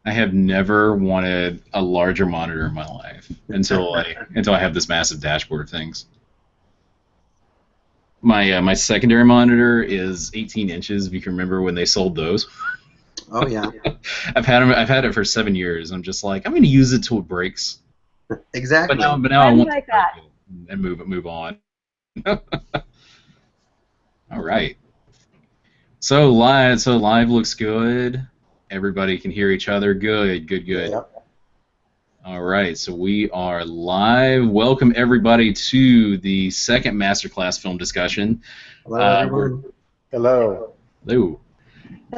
I have never wanted a larger monitor in my life until I have this massive dashboard of things. My secondary monitor is 18 inches. If you can remember when they sold those, Oh yeah, I've had it for 7 years. I'm just like I'm going to use it till it breaks. exactly. But now I I'm want to like break that. it and move on. All right. So live looks good. Everybody can hear each other. Good, good, good. Yep. All right, so we are live. Welcome everybody to the second Masterclass film discussion. Hello, everyone. Hello. Hello.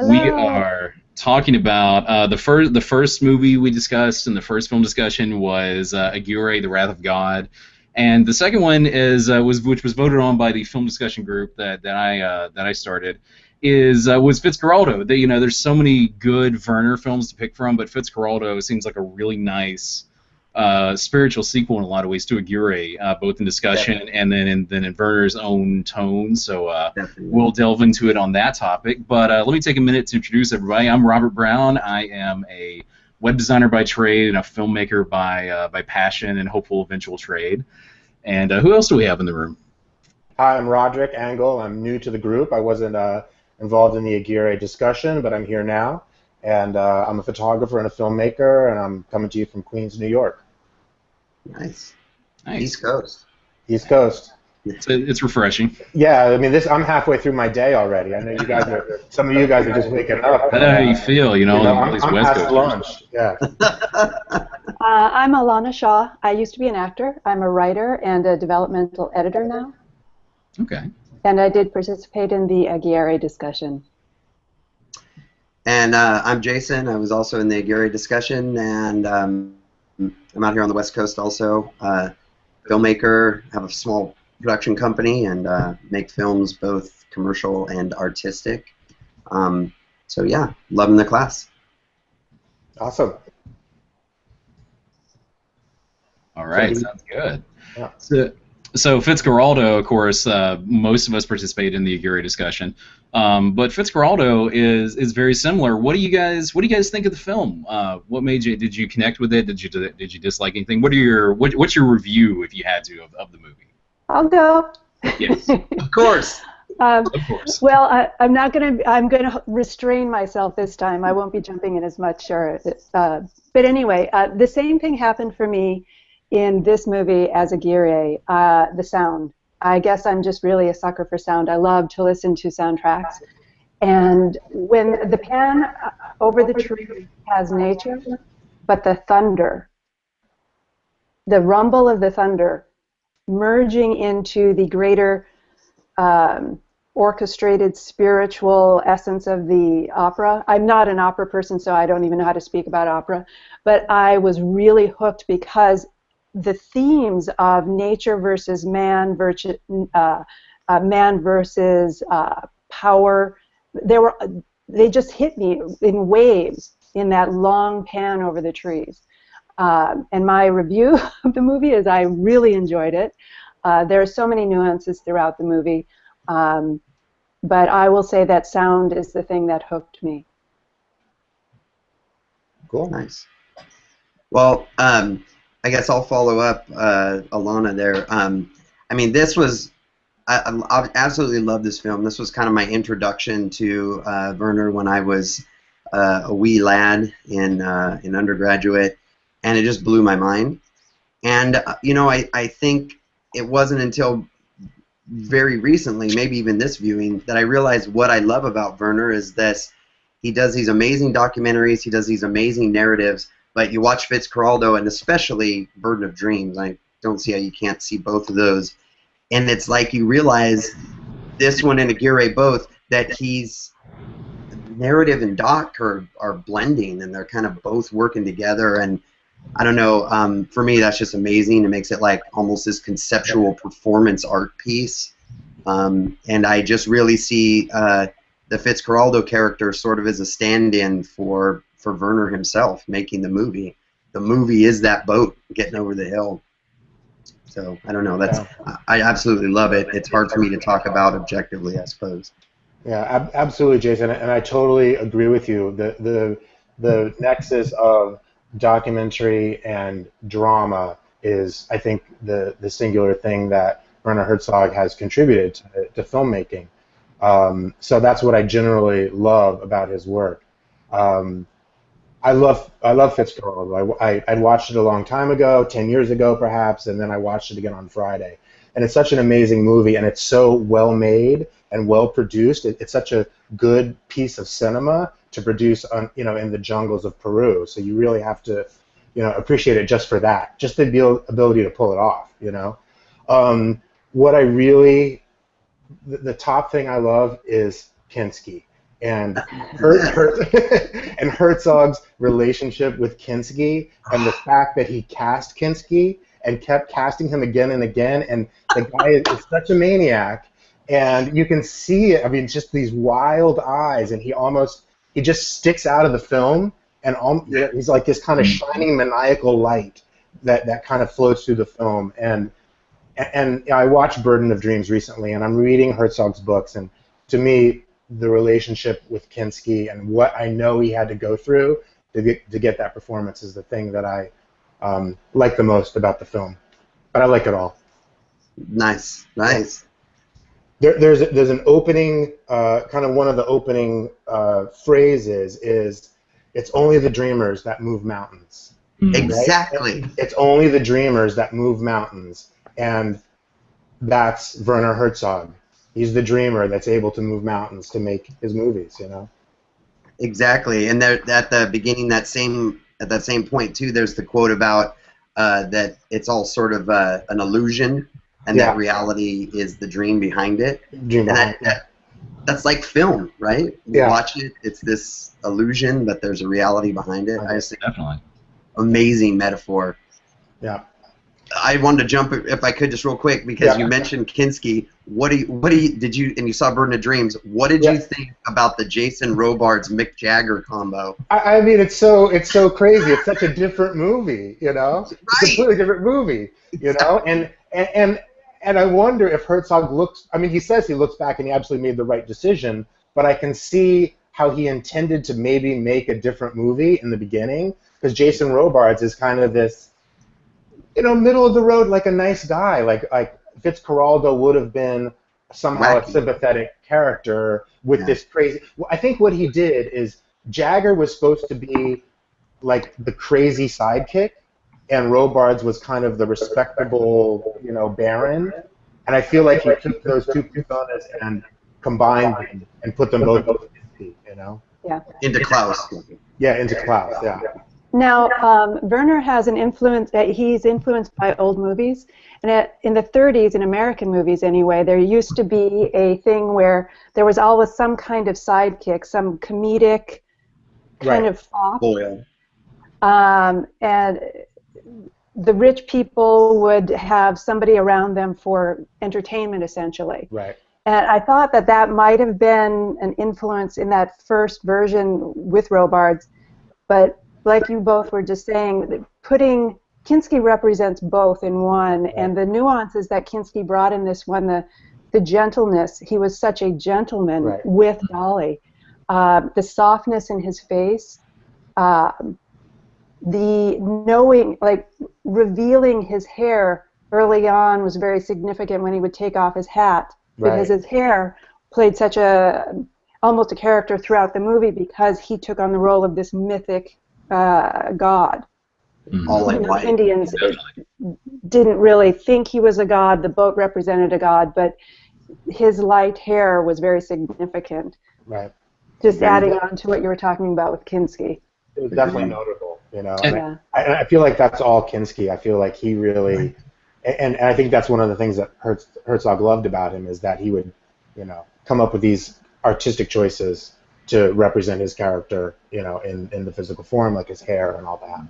We Hello. are talking about the first movie we discussed in the first film discussion was Aguirre, The Wrath of God, and the second one is which was voted on by the film discussion group that I started was Fitzcarraldo. There's so many good Werner films to pick from, but Fitzcarraldo seems like a really nice spiritual sequel in a lot of ways to Aguirre, both in discussion and then in Werner's own tone. So we'll delve into it on that topic. But let me take a minute to introduce everybody. I'm Robert Brown. I am a web designer by trade and a filmmaker by passion and hopeful eventual trade. And who else do we have in the room? Hi, I'm Roderick Angle. I'm new to the group. I wasn't involved in the Aguirre discussion, but I'm here now. And I'm a photographer and a filmmaker, and I'm coming to you from Queens, New York. Nice. Nice. East Coast. East Coast. It's refreshing. Yeah, I mean, I'm halfway through my day already. I know you guys are. Some of you guys are just waking up. I know how you feel, all these I'm West past Coasters. lunch. Yeah. I'm Alana Shaw. I used to be an actor. I'm a writer and a developmental editor now. Okay. And I did participate in the Aguirre discussion. And I'm Jason. I was also in the Aguirre discussion, and I'm out here on the West Coast also. Filmmaker, have a small production company, and make films both commercial and artistic. So yeah, loving the class. Awesome. All right, sounds good. Yeah. So Fitzcarraldo, of course, most of us participate in the Aguirre discussion, but Fitzcarraldo is very similar. What do you guys think of the film? What made you? Did you connect with it? Did you dislike anything? What's your review, if you had to, of the movie? I'll go. Yes, Of course. of course. Well, I'm going to restrain myself this time. I won't be jumping in as much. But anyway, the same thing happened for me in this movie as Aguirre, the sound. I guess I'm just really a sucker for sound. I love to listen to soundtracks. And when the pan over the tree has nature, but the thunder, the rumble of the thunder, merging into the greater orchestrated spiritual essence of the opera. I'm not an opera person, so I don't even know how to speak about opera, but I was really hooked because the themes of nature versus man versus power, they just hit me in waves in that long pan over the trees. And my review of the movie is I really enjoyed it. There are so many nuances throughout the movie, but I will say that sound is the thing that hooked me. Cool. Nice. Well, I guess I'll follow up Alana there. I mean, this was I absolutely love this film. This was kind of my introduction to Werner when I was a wee lad in undergraduate, and it just blew my mind. And I think it wasn't until very recently, maybe even this viewing, that I realized what I love about Werner is this: he does these amazing documentaries, he does these amazing narratives. But you watch Fitzcarraldo, and especially Burden of Dreams. I don't see how you can't see both of those. And it's like you realize, this one and Aguirre both, that he's narrative and doc are blending, and they're kind of both working together. And I don't know, for me that's just amazing. It makes it like almost this conceptual performance art piece. And I just really see the Fitzcarraldo character sort of as a stand-in for Werner himself making the movie. The movie is that boat getting over the hill. So I don't know. I absolutely love it. It's hard for me to talk about objectively, I suppose. Yeah, absolutely, Jason, and I totally agree with you. the nexus of documentary and drama is, I think, the singular thing that Werner Herzog has contributed to filmmaking. So that's what I generally love about his work. I love Fitzcarraldo. I'd watched it a long time ago, 10 years ago perhaps, and then I watched it again on Friday. And it's such an amazing movie, and it's so well made and well produced. It's such a good piece of cinema to produce on, in the jungles of Peru. So you really have to, appreciate it just for that, just the ability to pull it off. What I really, the top thing I love is Kinski. And and Herzog's relationship with Kinski, and the fact that he cast Kinski and kept casting him again and again, and the guy is such a maniac, and you can see it. I mean, just these wild eyes, and he just sticks out of the film, and he's like this kind of shining maniacal light that kind of floats through the film. And I watched Burden of Dreams recently, and I'm reading Herzog's books, and to me, the relationship with Kinski and what I know he had to go through to get that performance is the thing that I like the most about the film. But I like it all. Nice. There's an opening, kind of one of the opening phrases is, "It's only the dreamers that move mountains." Exactly. Right? It's only the dreamers that move mountains, and that's Werner Herzog. He's the dreamer that's able to move mountains to make his movies, Exactly, and there, at the beginning, at that same point too, there's the quote about that it's all sort of an illusion, and that reality is the dream behind it. That's like film, right? You watch it, it's this illusion, but there's a reality behind it. I just think definitely amazing metaphor. Yeah. I wanted to jump, if I could, just real quick, because you mentioned Kinski. Did you, and you saw Burden of Dreams, what did you think about the Jason Robards Mick Jagger combo? I mean, it's so crazy. It's such a different movie, It's a completely different movie, And I wonder if Herzog he says he looks back and he absolutely made the right decision, but I can see how he intended to maybe make a different movie in the beginning, because Jason Robards is kind of this, middle of the road, like a nice guy, like Fitzcarraldo would have been somehow a sympathetic character with this crazy. Well, I think what he did is Jagger was supposed to be like the crazy sidekick, and Robards was kind of the respectable, baron. And I feel like he took those two personas and combined them and put them both into Klaus. Yeah, into Klaus. Yeah. Now, Werner has an influence. He's influenced by old movies, and in the 30s, in American movies anyway, there used to be a thing where there was always some kind of sidekick, some comedic kind of fop. And the rich people would have somebody around them for entertainment, essentially. Right. And I thought that might have been an influence in that first version with Robards, but like you both were just saying, Kinski represents both in one, and the nuances that Kinski brought in this one, the gentleness, he was such a gentleman with Dolly, the softness in his face, the knowing, like revealing his hair early on was very significant when he would take off his hat, because his hair played such almost a character throughout the movie, because he took on the role of this mythic god. All in white. Indians didn't really think he was a god. The boat represented a god, but his light hair was very significant. Right. Just adding on to what you were talking about with Kinski. It was definitely notable, And I feel like that's all Kinski. I feel like he really, and I think that's one of the things that Herzog loved about him, is that he would, come up with these artistic choices to represent his character, in the physical form, like his hair and all that.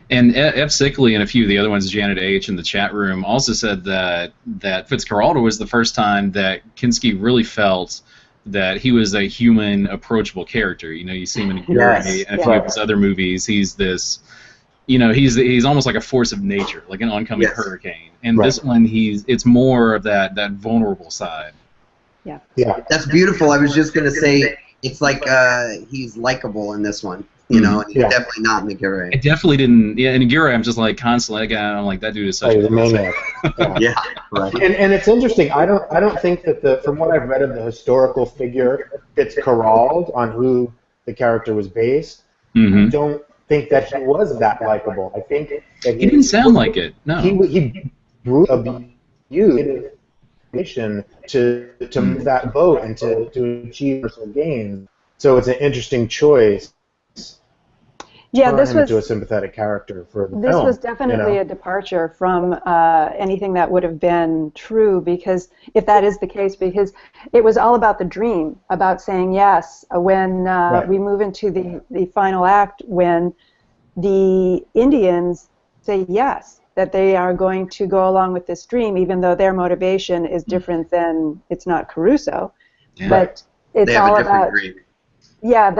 And F. Sickley and a few of the other ones, Janet H. in the chat room, also said that Fitzcarraldo was the first time that Kinski really felt that he was a human, approachable character. You see him in a few of his other movies. He's this, he's almost like a force of nature, like an oncoming hurricane. And this one, it's more of that vulnerable side. Yeah. That's beautiful. I was just going to say, it's like he's likable in this one, you know, and he's definitely not in Aguirre. I definitely didn't. Yeah, in Aguirre, I'm just like constantly. I'm like, that dude is such a maniac. Yeah, right. And it's interesting. I don't think that from what I've read of the historical figure Fitzcarraldo, on who the character was based, I don't think that he was that likable. I think that he didn't sound like it. No, he brutally abused to move that boat and to achieve personal gains. So it's an interesting choice. Yeah, this was into a sympathetic character for the film. This was definitely a departure from anything that would have been true, because if that is the case, because it was all about the dream, about saying yes. When we move into the final act, when the Indians say yes, that they are going to go along with this dream, even though their motivation is different than, it's not Caruso, but it's all about dream. Yeah,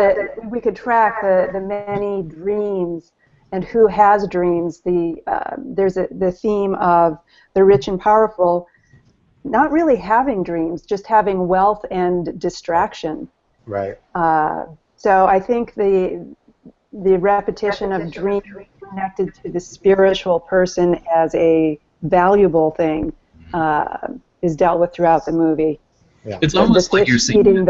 we could track the many dreams and who has dreams. There's the theme of the rich and powerful not really having dreams, just having wealth and distraction. Right. So I think the repetition of dreams connected to the spiritual person as a valuable thing is dealt with throughout the movie. Yeah. It's almost like you're seeing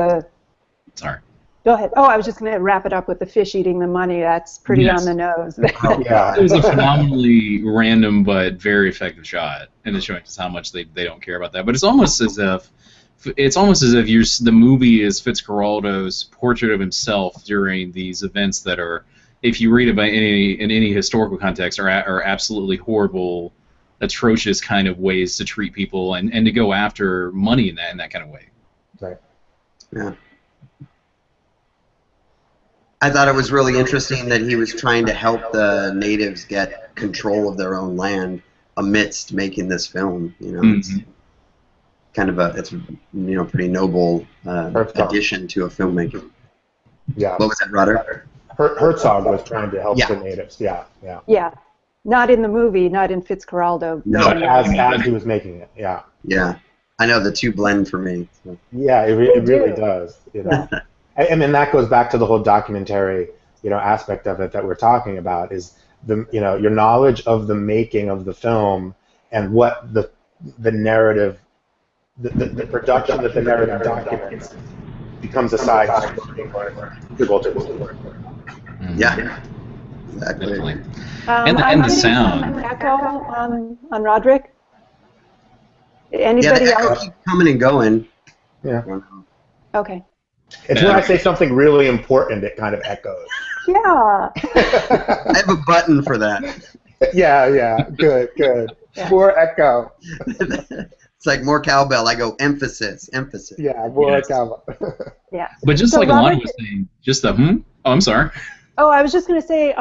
Sorry. Go ahead. Oh, I was just going to wrap it up with the fish eating the money. That's pretty on the nose. It was a phenomenally random but very effective shot, and it's showing us how much they don't care about that. But it's almost as if the movie is Fitzcarraldo's portrait of himself during these events that are, if you read about in any historical context, are absolutely horrible, atrocious kind of ways to treat people and to go after money in that kind of way. Right. Yeah. I thought it was really interesting that he was trying to help the natives get control of their own land amidst making this film. You know, it's kind of pretty noble addition to a filmmaking. Yeah. What was that, Rudder? Herzog was trying to help the natives. Yeah. Yeah. Not in the movie, not in Fitzcarraldo. No, as he was making it. Yeah. Yeah. I know the two blend for me. So. Yeah, it really does. You know. And then that goes back to the whole documentary, aspect of it that we're talking about, is your knowledge of the making of the film and what the narrative, the production that the narrative documents becomes a side story. Yeah, exactly. Definitely. And the sound. Echo on Roderick. Anybody else? Keep coming and going. Yeah. Okay. It's when I say something really important, it kind of echoes. Yeah. I have a button for that. Yeah. Good. Yeah. More echo. It's like more cowbell. I go emphasis. Yeah, more cowbell. Yeah. But just so like Alana was saying, just the Oh, I'm sorry. Oh, I was just going to say,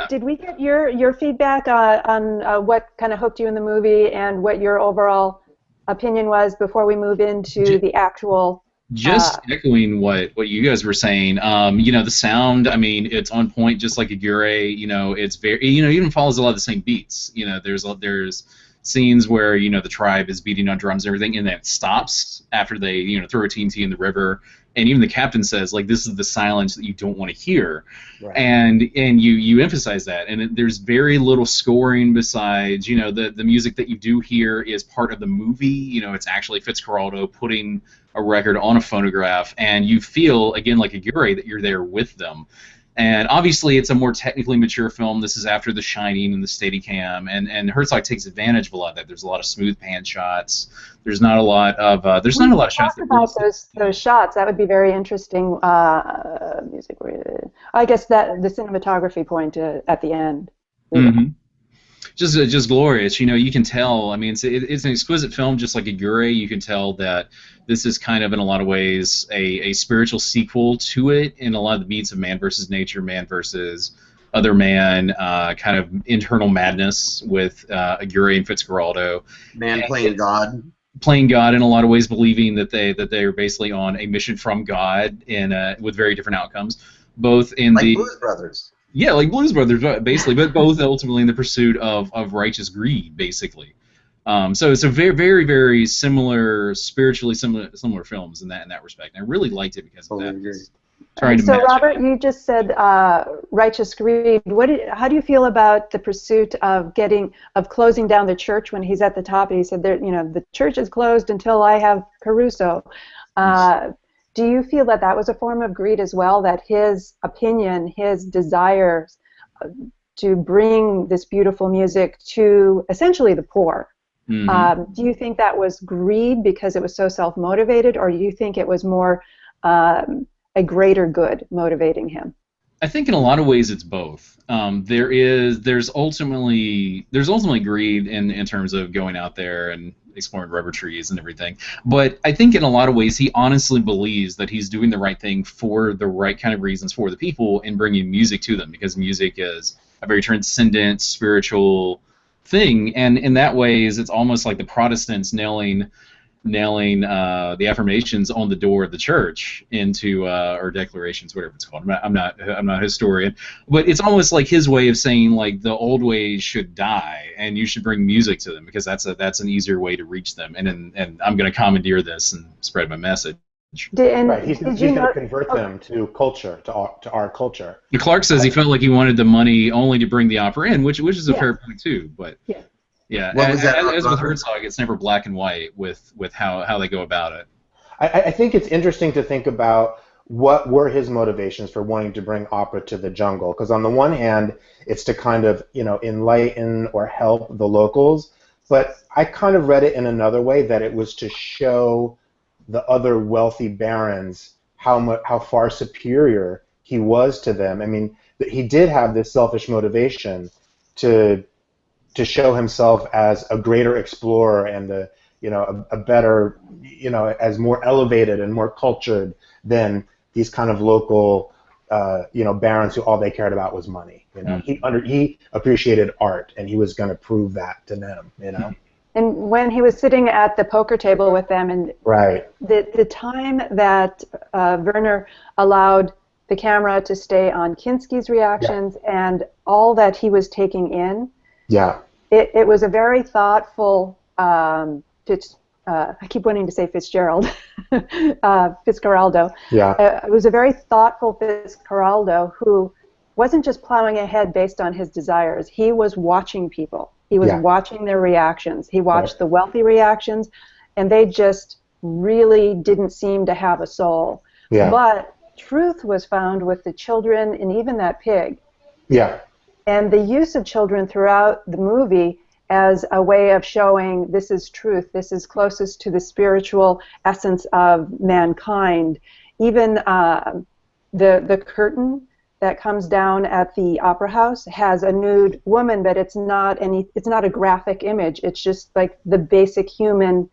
did we get your feedback on what kind of hooked you in the movie and what your overall opinion was before we move into the actual... Just echoing what you guys were saying, the sound, it's on point, just like Aguirre. It's very, even follows a lot of the same beats. There's scenes where the tribe is beating on drums and everything, and then it stops after they throw a TNT in the river, and even the captain says, like, this is the silence that you don't want to hear, right. and you emphasize that, and there's very little scoring besides the music that you do hear is part of the movie. It's actually Fitzcarraldo putting a record on a phonograph, and you feel, again, like Aguirre, that you're there with them. And obviously, it's a more technically mature film. This is after The Shining and the Steadicam, and Herzog takes advantage of a lot of that. There's a lot of smooth pan shots. There's not a lot of shots. Talk about those shots. That would be very interesting. Music. I guess that the cinematography point at the end. Mm-hmm. Just glorious. You can tell. It's an exquisite film, just like Aguirre. You can tell that this is kind of, in a lot of ways, a spiritual sequel to it, in a lot of the beats of man versus nature, man versus other man, kind of internal madness with Aguirre and Fitzcarraldo. Man playing God. Playing God in a lot of ways, believing that they are basically on a mission from God with very different outcomes. Both in like Blues Brothers. Yeah, like Blues Brothers, basically, but both ultimately in the pursuit of righteous greed, basically. So very, very, very similar, spiritually similar films in that respect. And I really liked it because of that. Trying to so match Robert, it. you just said righteous greed. How do you feel about the pursuit of closing down the church when he's at the top? And he said, the church is closed until I have Caruso. Do you feel that was a form of greed as well? That his opinion, his desire to bring this beautiful music to essentially the poor. Mm-hmm. Do you think that was greed because it was so self-motivated, or do you think it was more a greater good motivating him? I think in a lot of ways it's both. There's ultimately greed in terms of going out there and exploring rubber trees and everything. But I think in a lot of ways he honestly believes that he's doing the right thing for the right kind of reasons for the people and bringing music to them, because music is a very transcendent spiritual thing, and in that ways it's almost like the Protestants nailing the affirmations on the door of the church into or declarations, whatever it's called. I'm not a historian, but it's almost like his way of saying like the old ways should die and you should bring music to them, because that's an easier way to reach them. And I'm going to commandeer this and spread my message. Right, he's going to convert them to culture, to our culture. Clark says he felt like he wanted the money only to bring the opera in, which is a fair point too. But yeah, as with Herzog, it's never black and white with how they go about it. I think it's interesting to think about what were his motivations for wanting to bring opera to the jungle. Because on the one hand, it's to kind of enlighten or help the locals, but I kind of read it in another way, that it was to show the other wealthy barons how far superior he was to them. I mean, he did have this selfish motivation to show himself as a greater explorer and a better, as more elevated and more cultured than these kind of local, barons who all they cared about was money. He appreciated art, and he was going to prove that to them. And when he was sitting at the poker table with them, and the time that Werner allowed the camera to stay on Kinski's reactions and all that he was taking in, it was a very thoughtful, I keep wanting to say Fitzgerald, Fitzcarraldo. It was a very thoughtful Fitzcarraldo who wasn't just plowing ahead based on his desires. He was watching people. He was watching their reactions. He watched the wealthy reactions, and they just really didn't seem to have a soul. But truth was found with the children and even that pig. And the use of children throughout the movie as a way of showing this is truth, this is closest to the spiritual essence of mankind. Even the curtain that comes down at the opera house has a nude woman, but it's not a graphic image. It's just like the basic human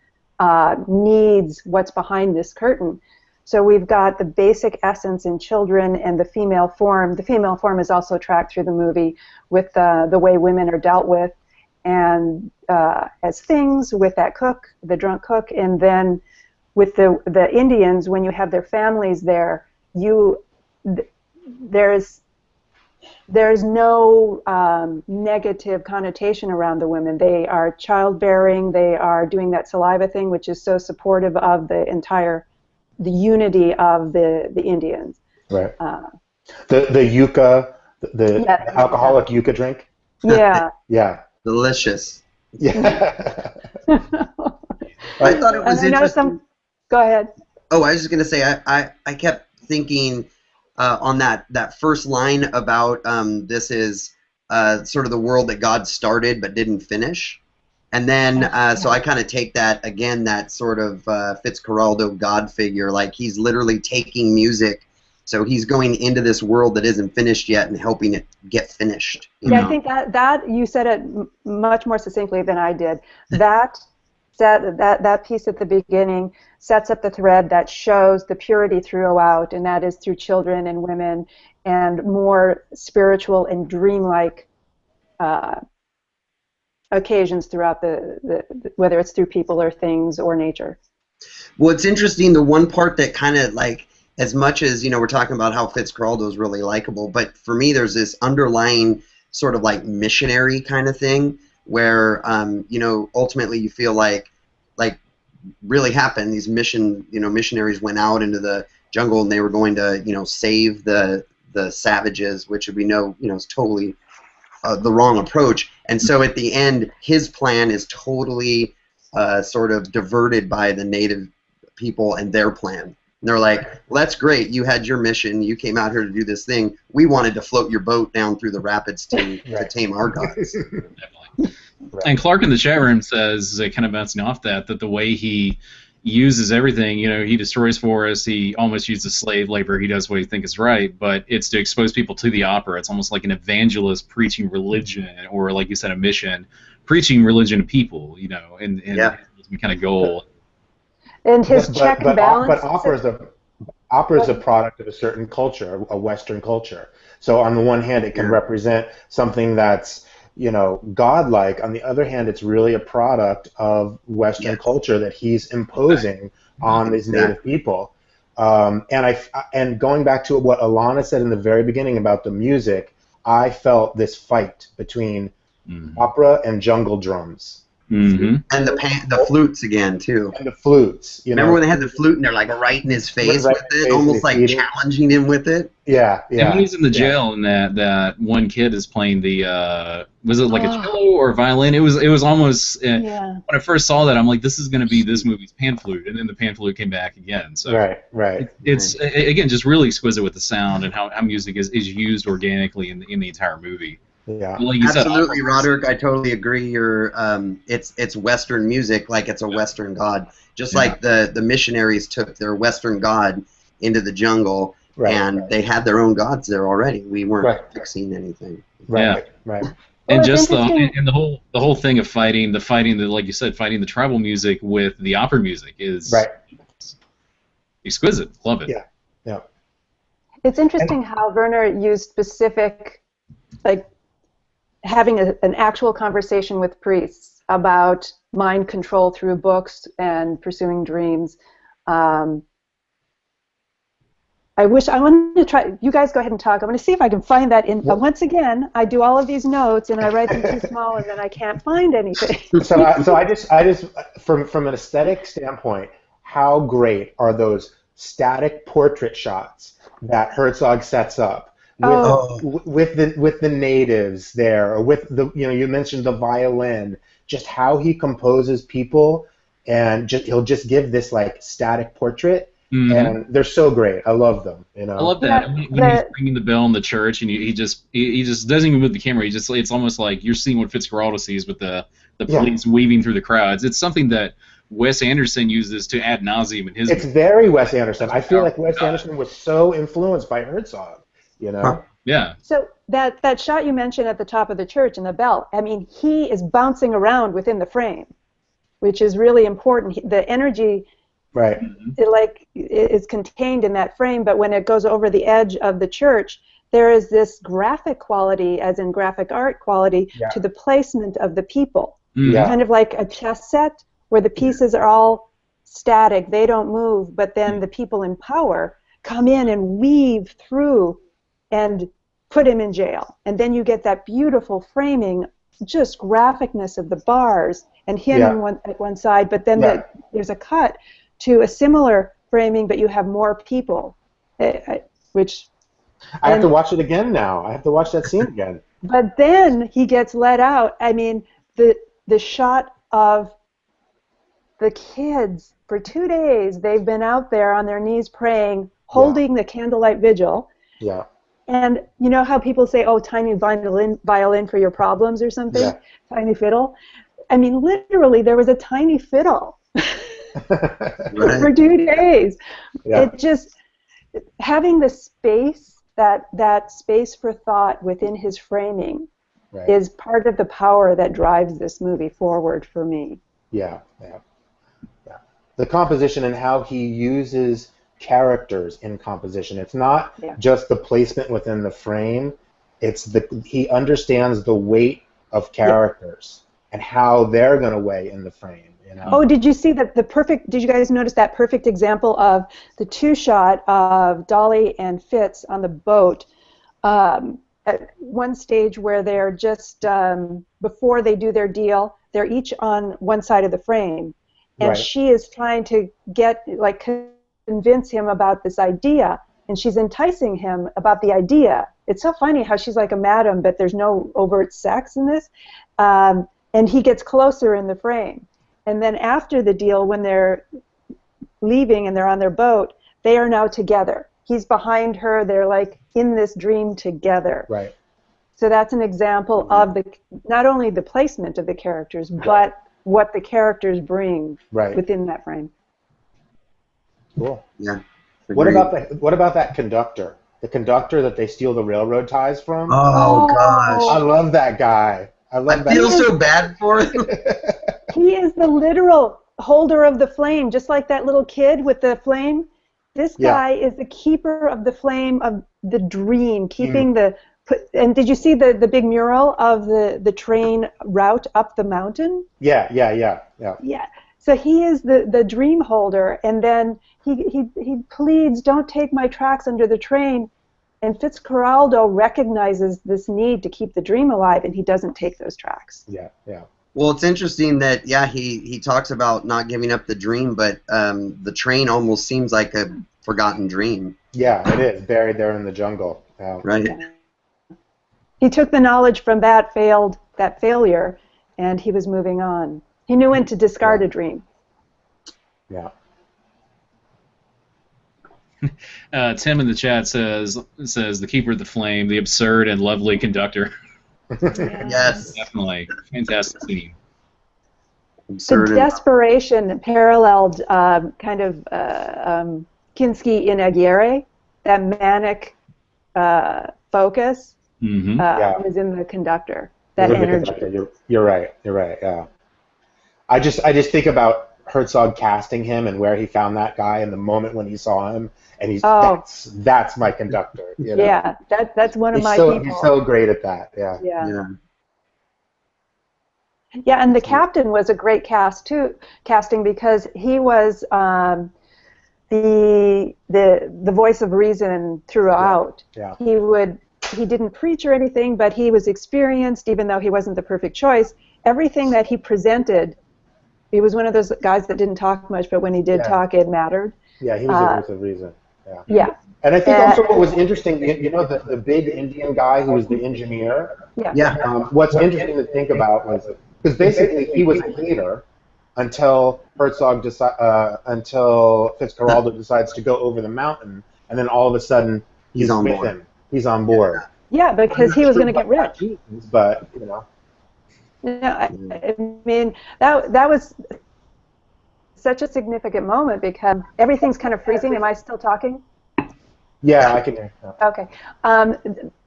needs what's behind this curtain. So we've got the basic essence in children and the female form. The female form is also tracked through the movie with the way women are dealt with, and as things with that cook, the drunk cook, and then with the Indians, when you have their families there, there's no negative connotation around the women. They are childbearing. They are doing that saliva thing, which is so supportive of the unity of the Indians. Right. The yucca, the alcoholic yucca drink. Yeah. Delicious. Yeah. I thought it was interesting. Go ahead. Oh, I was just gonna say I kept thinking on that first line about this is sort of the world that God started but didn't finish. And then, so I kind of take that, again, that sort of Fitzcarraldo God figure, like he's literally taking music, so he's going into this world that isn't finished yet and helping it get finished. You know? I think that you said it much more succinctly than I did. That piece at the beginning sets up the thread that shows the purity throughout, and that is through children and women and more spiritual and dreamlike occasions throughout whether it's through people or things or nature. Well, it's interesting, the one part that kind of like, as much as, we're talking about how Fitzcarraldo is really likable, but for me there's this underlying sort of like missionary kind of thing where you know, ultimately you feel like really happened. These missionaries went out into the jungle and they were going to, you know, save the savages, which we know, you know, is totally the wrong approach. And so at the end, his plan is totally sort of diverted by the native people and their plan. And they're like, well, that's great. You had your mission. You came out here to do this thing. We wanted to float your boat down through the rapids to tame our gods. Right. And Clark in the chat room says, kind of bouncing off that the way he uses everything, you know, he destroys forests, he almost uses slave labor, he does what he thinks is right, but it's to expose people to the opera. It's almost like an evangelist preaching religion, or like you said, a mission, preaching religion to people, you know, and some kind of goal. And his check and balance. But opera is a product of a certain culture, a Western culture. So on the one hand, it can represent something that's, you know, godlike. On the other hand, it's really a product of Western culture that he's imposing on these native people. And going back to what Alana said in the very beginning about the music, I felt this fight between opera and jungle drums. And the flutes again too. And the flutes. You Remember know? when they had the flute and they're like right in his face with it, almost like challenging him with it? Yeah. And when he's in the jail and that one kid is playing the was it like a cello or a violin? It was almost when I first saw that, I'm like, this is going to be this movie's pan flute, and then the pan flute came back again. So it's again just really exquisite with the sound and how music is used organically in the entire movie. Yeah, like you absolutely, said, Roderick. I totally agree. It's Western music, like it's a Western god. Just like the missionaries took their Western god into the jungle, and they had their own gods there already. We weren't fixing anything. Right. And just the whole thing of fighting like you said, fighting the tribal music with the opera music is exquisite. Love it. Yeah. It's interesting how Werner used specific, like, having an actual conversation with priests about mind control through books and pursuing dreams. I wanted to try. You guys go ahead and talk. I'm going to see if I can find that in. Once again, I do all of these notes and I write them too small, and then I can't find anything. So I just from an aesthetic standpoint, how great are those static portrait shots that Herzog sets up? With the natives there, or with the, you know, you mentioned the violin, just how he composes people, and he'll just give this like static portrait, and they're so great. I love them. You know, I love that when he's ringing the bell in the church, and he just doesn't even move the camera. It's almost like you're seeing what Fitzcarraldo sees with the police weaving through the crowds. It's something that Wes Anderson uses to ad nauseum in his. It's very Wes Anderson. I feel like Wes Anderson was so influenced by Herzog. You know? Yeah. So that shot you mentioned at the top of the church and the bell, I mean, he is bouncing around within the frame, which is really important. The energy, is contained in that frame, but when it goes over the edge of the church, there is this graphic quality, as in graphic art quality, to the placement of the people. Kind of like a chess set where the pieces are all static, they don't move, but then the people in power come in and weave through and put him in jail. And then you get that beautiful framing, just graphicness of the bars and him at one side, but then there's a cut to a similar framing, but you have more people, which... I have to watch it again now. I have to watch that scene again. But then he gets let out. I mean, the shot of the kids, for 2 days, they've been out there on their knees praying, holding the candlelight vigil. Yeah. And you know how people say, oh, tiny violin for your problems or something? Tiny fiddle? I mean, literally, there was a tiny fiddle for 2 days. It just, having the space, that space for thought within his framing is part of the power that drives this movie forward for me. Yeah. The composition and how he uses characters in composition. It's not just the placement within the frame. It's he understands the weight of characters and how they're going to weigh in the frame. You know? Oh, did you see did you guys notice that perfect example of the two shot of Dolly and Fitz on the boat? at one stage where they're just before they do their deal, they're each on one side of the frame, and Right. she is trying to convince him about this idea, and she's enticing him about the idea. It's so funny how she's like a madam, but there's no overt sex in this, and he gets closer in the frame. And then after the deal, when they're leaving and they're on their boat, they are now together. He's behind her. They're like in this dream together. Right. So that's an example of not only the placement of the characters, but what the characters bring within that frame. Cool. Yeah. What about that conductor? The conductor that they steal the railroad ties from? Oh gosh. I love that guy. I feel so bad for him. He is the literal holder of the flame, just like that little kid with the flame. This guy is the keeper of the flame of the dream, keeping the. And did you see the big mural of the train route up the mountain? Yeah. Yeah. So he is the dream holder, and then he pleads, "Don't take my tracks under the train." And Fitzcarraldo recognizes this need to keep the dream alive, and he doesn't take those tracks. Yeah. Well, it's interesting that he talks about not giving up the dream, but the train almost seems like a forgotten dream. Yeah, it is buried there in the jungle. Right. Yeah. He took the knowledge from that failure, and he was moving on. He knew when to discard a dream. Yeah. Tim in the chat says the keeper of the flame, the absurd and lovely conductor. Yes. Definitely. Fantastic scene. Absurd The desperation paralleled kind of Kinski in Aguirre, that manic focus was in the conductor, that energy. You're right. Yeah. I just think about Herzog casting him and where he found that guy and the moment when he saw him, and that's my conductor. You know? Yeah, that's one of my people. He's so great at that. Yeah. Yeah, and the captain was a great casting because he was the voice of reason throughout. Yeah. He didn't preach or anything, but he was experienced, even though he wasn't the perfect choice. Everything that he presented, he was one of those guys that didn't talk much, but when he did talk, it mattered. Yeah, he was the voice of reason. Yeah. And I think also what was interesting, the big Indian guy who was the engineer. What's interesting to think about was because basically he was a hater until until Fitzcarraldo decides to go over the mountain, and then all of a sudden he's on with board. him. He's on board. Yeah, because he was going to get rich. But I mean that was such a significant moment because everything's kind of freezing. Am I still talking? Yeah, I can hear. Okay.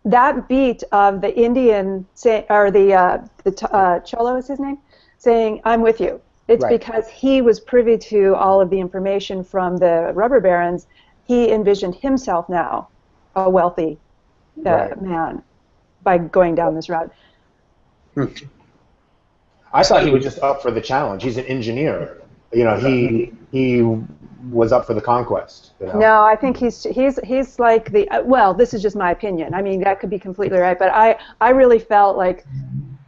That beat of the Indian or the Cholo is his name, saying "I'm with you." It's because he was privy to all of the information from the rubber barons. He envisioned himself now a wealthy man by going down this route. I thought he was just up for the challenge. He's an engineer. He was up for the conquest. No, I think he's like the well. This is just my opinion. I mean, that could be completely right, but I really felt like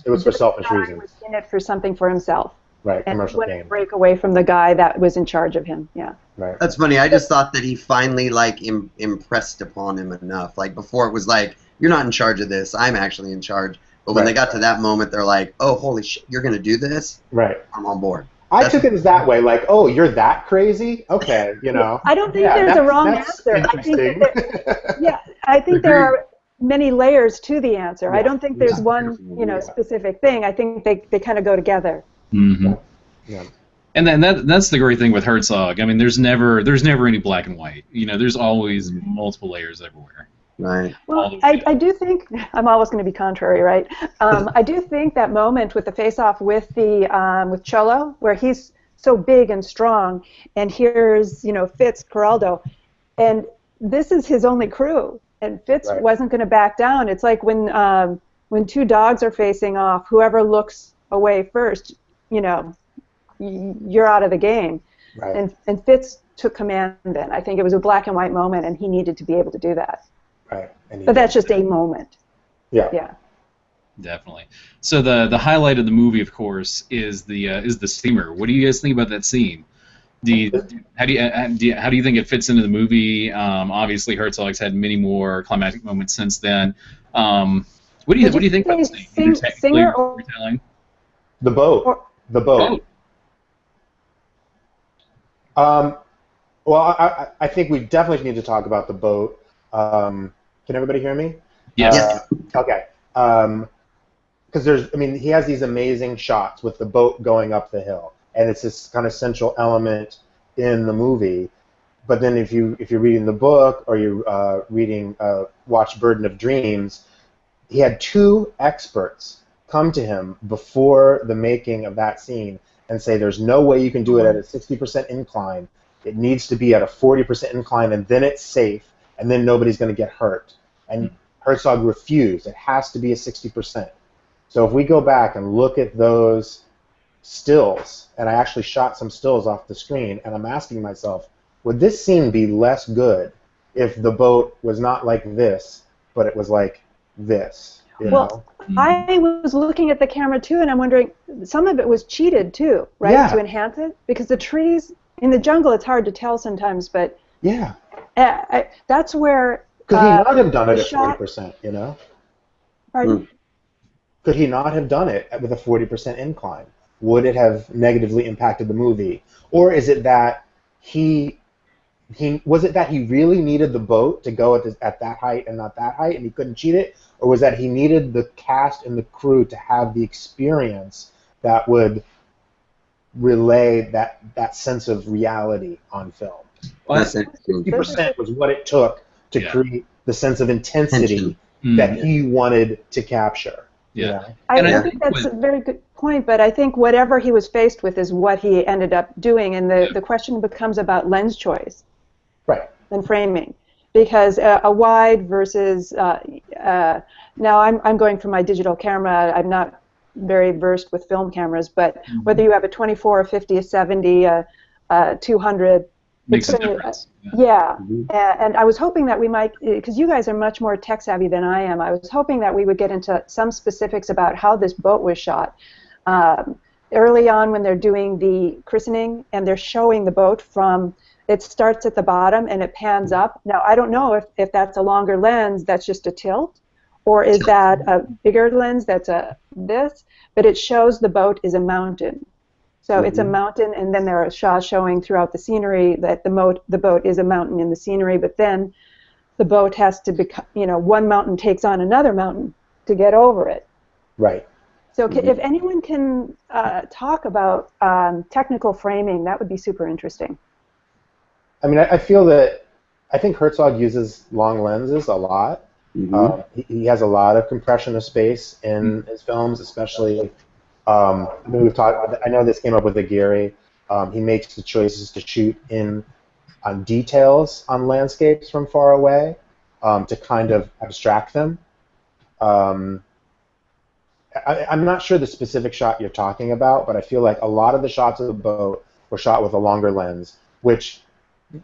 it was for selfish reasons. He was in it for something for himself. Right, and commercial wouldn't gain. break away from the guy that was in charge of him. Yeah. Right. That's funny. I just thought that he finally impressed upon him enough. Like before, it was like, "You're not in charge of this. I'm actually in charge." But when they got to that moment, they're like, "Oh, holy shit! You're gonna do this? Right. I'm on board." I took it as that way, like, "Oh, you're that crazy? Okay, I don't think there's a wrong answer. I think there are many layers to the answer. I don't think there's one, specific thing. I think they kind of go together. Mm-hmm. Yeah. And then that's the great thing with Herzog. I mean, there's never any black and white. There's always multiple layers everywhere. Right. Well, I do think I'm always going to be contrary, right? I do think that moment with the face-off with with Cholo, where he's so big and strong, and here's Fitzcarraldo, and this is his only crew, and Fitz wasn't going to back down. It's like when two dogs are facing off, whoever looks away first, you're out of the game. Right. And Fitz took command then. I think it was a black and white moment, and he needed to be able to do that. Right. But that's just a moment. Yeah. Yeah. Definitely. So the highlight of the movie, of course, is the steamer. What do you guys think about that scene? How do you think it fits into the movie? Obviously, Herzog's had many more climactic moments since then. What do you think about the scene? Either technically Singer or storytelling? The boat. or The boat. Well, I think we definitely need to talk about the boat. Can everybody hear me? Yes. Yes. Okay. Because he has these amazing shots with the boat going up the hill, and it's this kind of central element in the movie. But then if you're reading the book or you're watch Burden of Dreams, he had 2 experts come to him before the making of that scene and say there's no way you can do it at a 60% incline. It needs to be at a 40% incline, and then it's safe, and then nobody's going to get hurt. And Herzog refused. It has to be a 60%. So if we go back and look at those stills, and I actually shot some stills off the screen, and I'm asking myself, would this scene be less good if the boat was not like this, but it was like this? You know? I was looking at the camera too, and I'm wondering, some of it was cheated too, right? Yeah. To enhance it, because the trees in the jungle, it's hard to tell sometimes, but Yeah. that's where. Could he not have done it at shot- 40%? You know? Pardon? Could he not have done it with a 40% incline? Would it have negatively impacted the movie, or is it that he really needed the boat to go at that height and not that height, and he couldn't cheat it, or was that he needed the cast and the crew to have the experience that would relay that sense of reality on film? Well, 50% was what it took to create the sense of intensity that he wanted to capture. Yeah. You know? I think that's a very good point, but I think whatever he was faced with is what he ended up doing, and the question becomes about lens choice. Right. And framing, because a wide versus now I'm going for my digital camera. I'm not very versed with film cameras, but whether you have a 24, a 50, a 70, a 200, makes a difference. And I was hoping that we might, because you guys are much more tech savvy than I am, I was hoping that we would get into some specifics about how this boat was shot. Early on when they're doing the christening and they're showing the boat from, it starts at the bottom and it pans up. Now, I don't know if that's a longer lens that's just a tilt, or is that a bigger lens that's this, but it shows the boat is a mountain. So it's a mountain, and then there are shots showing throughout the scenery that the boat is a mountain in the scenery, but then the boat has to become, one mountain takes on another mountain to get over it. Right. So if anyone can talk about technical framing, that would be super interesting. I mean, I think Herzog uses long lenses a lot. He has a lot of compression of space in his films, especially. I know this came up with Aguirre. He makes the choices to shoot on details on landscapes from far away to kind of abstract them. I'm not sure the specific shot you're talking about, but I feel like a lot of the shots of the boat were shot with a longer lens, which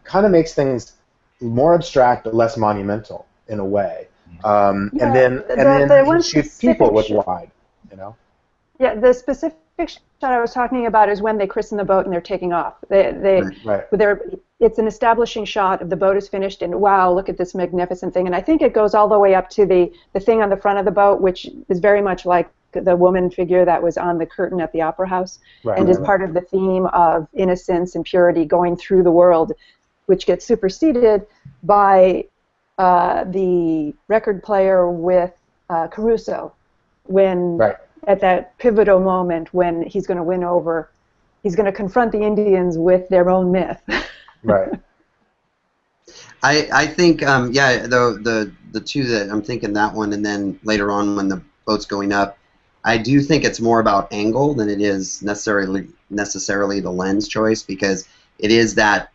kind of makes things more abstract but less monumental in a way. And then he shoots people with wide, Yeah, the specific shot I was talking about is when they christen the boat and they're taking off. It's an establishing shot of the boat is finished and wow, look at this magnificent thing. And I think it goes all the way up to the thing on the front of the boat, which is very much like the woman figure that was on the curtain at the Opera House, and is part of the theme of innocence and purity going through the world, which gets superseded by the record player with Caruso when at that pivotal moment when he's going to win over, he's going to confront the Indians with their own myth. Right. I think the two that I'm thinking, that one, and then later on when the boat's going up, I do think it's more about angle than it is necessarily the lens choice, because it is that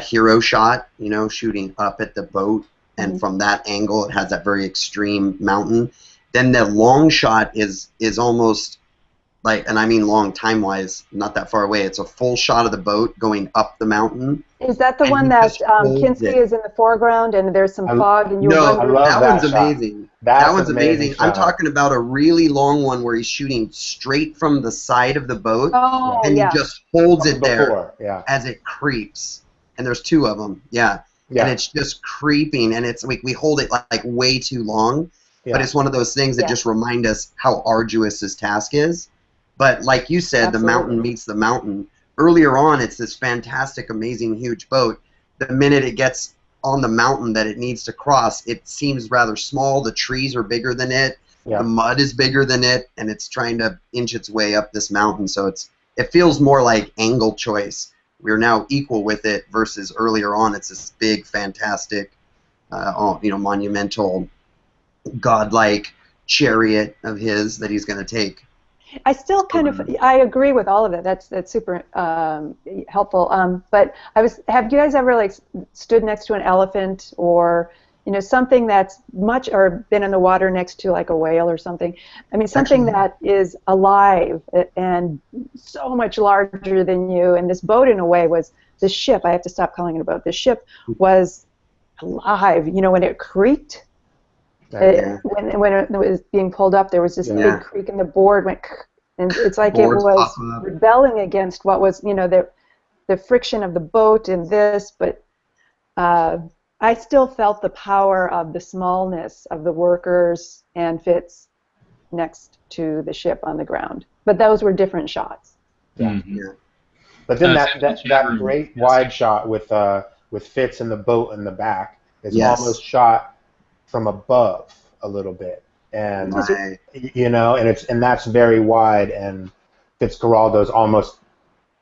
hero shot, shooting up at the boat, and from that angle it has that very extreme mountain. Then the long shot is almost like, and I mean long time-wise, not that far away. It's a full shot of the boat going up the mountain. Is that the And one he that just holds Kinski it. is in the foreground and there's some fog and you're No, wondering? I love that that one's shot. amazing. That's That one's an amazing amazing. I'm shot. talking about a really long one where he's shooting straight from the side of the boat, Oh, and he yeah. just holds it there Before, yeah. as it creeps. And there's two of them, yeah. Yeah. And it's just creeping, and it's we hold it like way too long. Yeah. But it's one of those things that just remind us how arduous this task is. But like you said, Absolutely. the mountain meets the mountain. Earlier on, it's this fantastic, amazing, huge boat. The minute it gets on the mountain that it needs to cross, it seems rather small. The trees are bigger than it. Yeah. The mud is bigger than it, and it's trying to inch its way up this mountain. So it feels more like angle choice. We're now equal with it versus earlier on. It's this big, fantastic, monumental, godlike chariot of his that he's going to take. I still kind of, I agree with all of it. That's super helpful. But have you guys ever like stood next to an elephant or, something that's or been in the water next to like a whale or something? I mean, something that is alive and so much larger than you. And this boat, in a way, was the ship. I have to stop calling it a boat. The ship was alive. When it creaked. When it was being pulled up, there was this big creak, and the board went, and it's like it was rebelling against what was, the friction of the boat and this. But I still felt the power of the smallness of the workers and Fitz next to the ship on the ground. But those were different shots. Yeah. Mm-hmm. But then that great wide shot with Fitz and the boat in the back is almost shot from above a little bit, and and that's very wide, and Fitzcarraldo's almost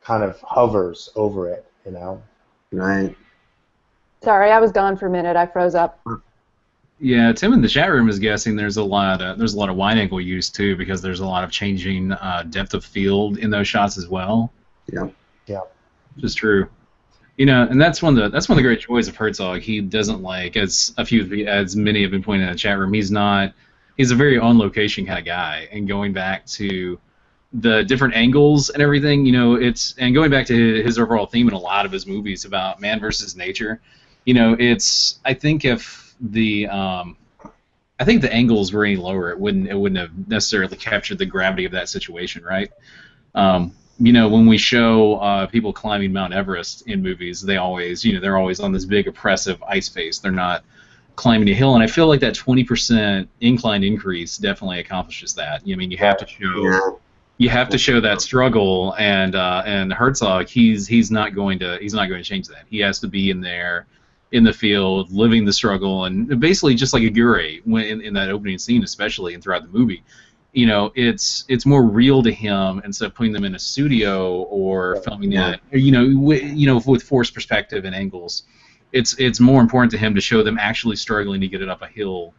kind of hovers over it, Right. Sorry, I was gone for a minute. I froze up. Yeah, Tim in the chat room is guessing there's a lot of wide angle use too, because there's a lot of changing depth of field in those shots as well. Yeah. Yeah. Which is true. And that's one of the great joys of Herzog. He doesn't like, as many have been pointing out in the chat room, he's a very on location kind of guy. And going back to the different angles and everything, and going back to his overall theme in a lot of his movies about man versus nature, I think if the angles were any lower, it wouldn't have necessarily captured the gravity of that situation, right? When we show people climbing Mount Everest in movies, they're always on this big oppressive ice face. They're not climbing a hill, and I feel like that 20% incline increase definitely accomplishes that. You have to show that struggle, and Herzog, he's not going to change that. He has to be in there, in the field, living the struggle, and basically just like Aguirre in that opening scene, especially and throughout the movie. It's more real to him instead of putting them in a studio or filming it, with forced perspective and angles. It's more important to him to show them actually struggling to get it up a hill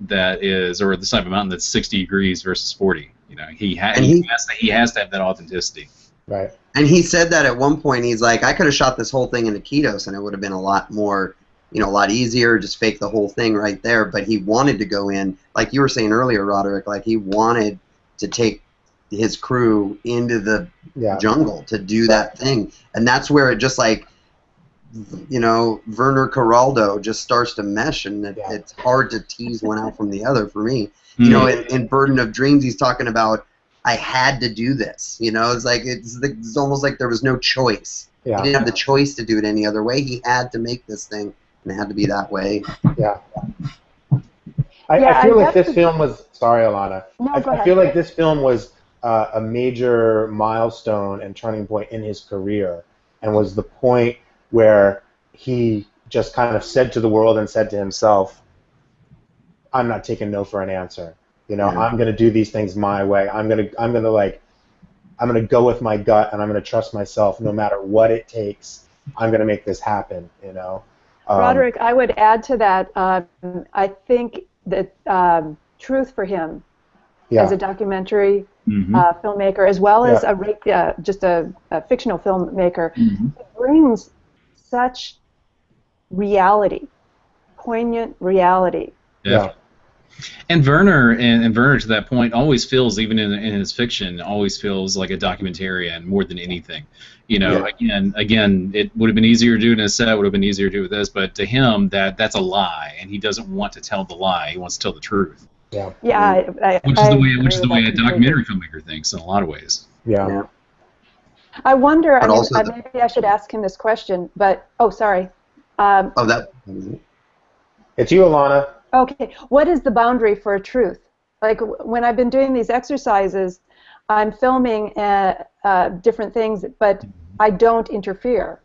or the side of a mountain that's 60 degrees versus 40. He has to have that authenticity. Right. And he said that at one point. He's like, I could have shot this whole thing in Iquitos, and it would have been a lot more. A lot easier, just fake the whole thing right there. But he wanted to go in, like you were saying earlier, Roderick, like he wanted to take his crew into the jungle to do that thing. And that's where it just like, Werner Carraldo just starts to mesh, and it's hard to tease one out from the other for me. In Burden of Dreams, he's talking about, I had to do this. It's like, it's almost like there was no choice. Yeah. He didn't have the choice to do it any other way. He had to make this thing. And it had to be that way. Yeah. I feel like this film was... Sorry, Alana. No, go ahead. I feel like this film was a major milestone and turning point in his career, and was the point where he just kind of said to the world and said to himself, I'm not taking no for an answer. I'm going to do these things my way. I'm going to go with my gut, and I'm going to trust myself no matter what it takes. I'm going to make this happen, Roderick, I would add to that. I think that truth for him as a documentary filmmaker, as well as just a fictional filmmaker, brings such reality, poignant reality. Yeah. And Werner, and Werner to that point, always feels, even in his fiction, always feels like a documentarian more than anything. You know, again, it would have been easier to do it in a set, would have been easier to do with this, but to him, that's a lie, and he doesn't want to tell the lie. He wants to tell the truth. Yeah. Which is the way a documentary filmmaker thinks in a lot of ways. Yeah. I wonder. But also maybe I should ask him this question, but sorry. It's you, Alana. Okay, what is the boundary for truth? Like when I've been doing these exercises, I'm filming different things, but I don't interfere.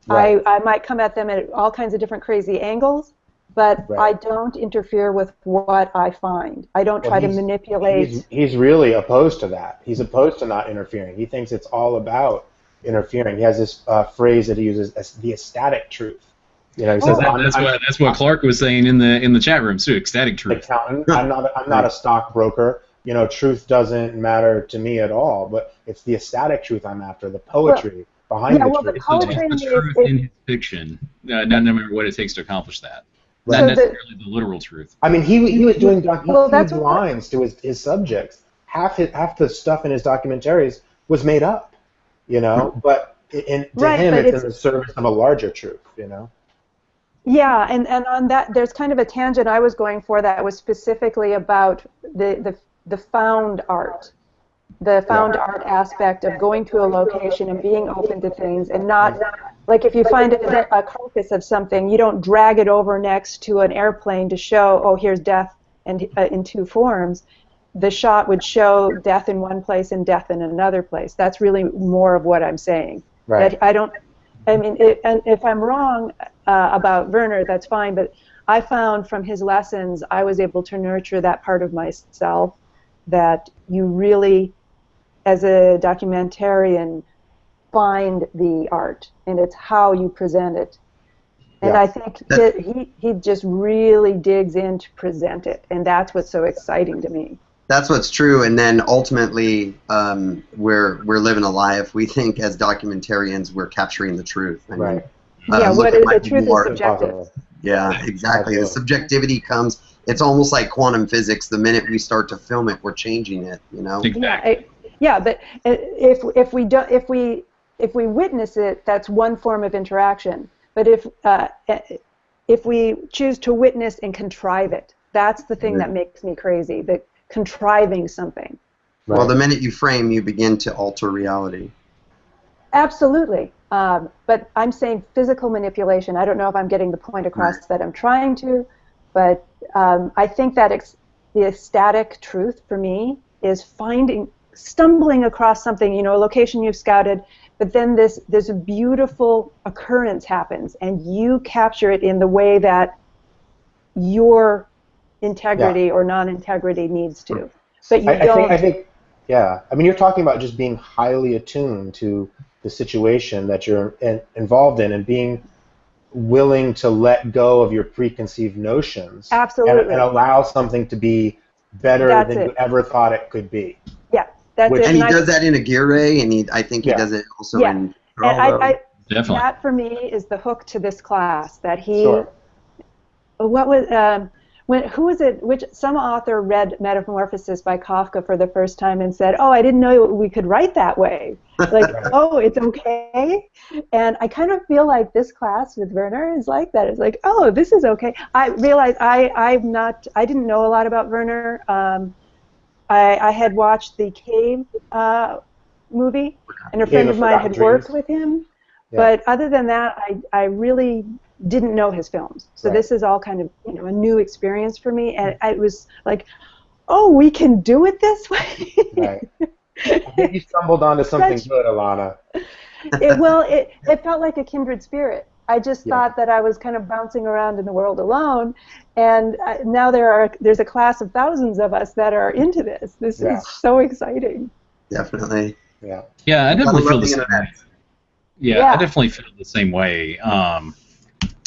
Right. I might come at them at all kinds of different crazy angles, but I don't interfere with what I find. I don't try to manipulate. He's really opposed to that. He's opposed to not interfering. He thinks it's all about interfering. He has this phrase that he uses as the ecstatic truth. You know, he says that's what Clark was saying in the chat room too. Ecstatic truth. Accountant. I'm not a stockbroker. You know, truth doesn't matter to me at all. But it's the ecstatic truth I'm after. The poetry behind the truth. The poetry the truth in his fiction. No matter what it takes to accomplish that. Not necessarily the literal truth. I mean, he was doing lines to his subjects. Half the stuff in his documentaries was made up. You know, but to him it's in the service of a larger truth. You know. Yeah, and on that, there's kind of a tangent I was going for that was specifically about the found art, art aspect of going to a location and being open to things, and not like if you find a carcass of something, you don't drag it over next to an airplane to show, here's death and in two forms. The shot would show death in one place and death in another place. That's really more of what I'm saying. Right. And if I'm wrong about Werner, that's fine, but I found from his lessons I was able to nurture that part of myself that you really, as a documentarian, find the art, and it's how you present it. And I think he just really digs in to present it, and that's what's so exciting to me. That's what's true, and then ultimately we're living a lie if we think as documentarians we're capturing the truth. I mean, the truth is subjective. Yeah, exactly. The subjectivity comes. It's almost like quantum physics. The minute we start to film it, we're changing it. You know. Exactly. But if we witness it, that's one form of interaction. But if we choose to witness and contrive it, that's the thing that makes me crazy. That contriving something. Well, the minute you frame, you begin to alter reality. Absolutely. But I'm saying physical manipulation. I don't know if I'm getting the point across that I'm trying to, but I think that the ecstatic truth for me is stumbling across something, a location you've scouted, but then this beautiful occurrence happens, and you capture it in the way that your integrity or non-integrity needs to. But you don't. I think, I mean, you're talking about just being highly attuned to the situation that you're involved in and being willing to let go of your preconceived notions. Absolutely. And allow something to be better than you ever thought it could be. Yeah, that's it. And he does that in Aguirre, and I think he does it also in Fitzcarraldo. Definitely. That for me is the hook to this class. That he, what was who was it? Some author read Metamorphosis by Kafka for the first time and said, "Oh, I didn't know we could write that way. Like, oh, it's okay." And I kind of feel like this class with Werner is like that. It's like, oh, this is okay. I realized I didn't know a lot about Werner. I had watched the Cave movie, and a friend of mine had worked with him. Yeah. But other than that, I really didn't know his films. So this is all kind of a new experience for me, and it was like, oh, we can do it this way. Right. I think you stumbled onto something good, Alana. It felt like a kindred spirit. I just thought that I was kind of bouncing around in the world alone, and now there's a class of thousands of us that are into this. This is so exciting. Definitely. Yeah, I definitely feel the same way. I definitely feel the same way.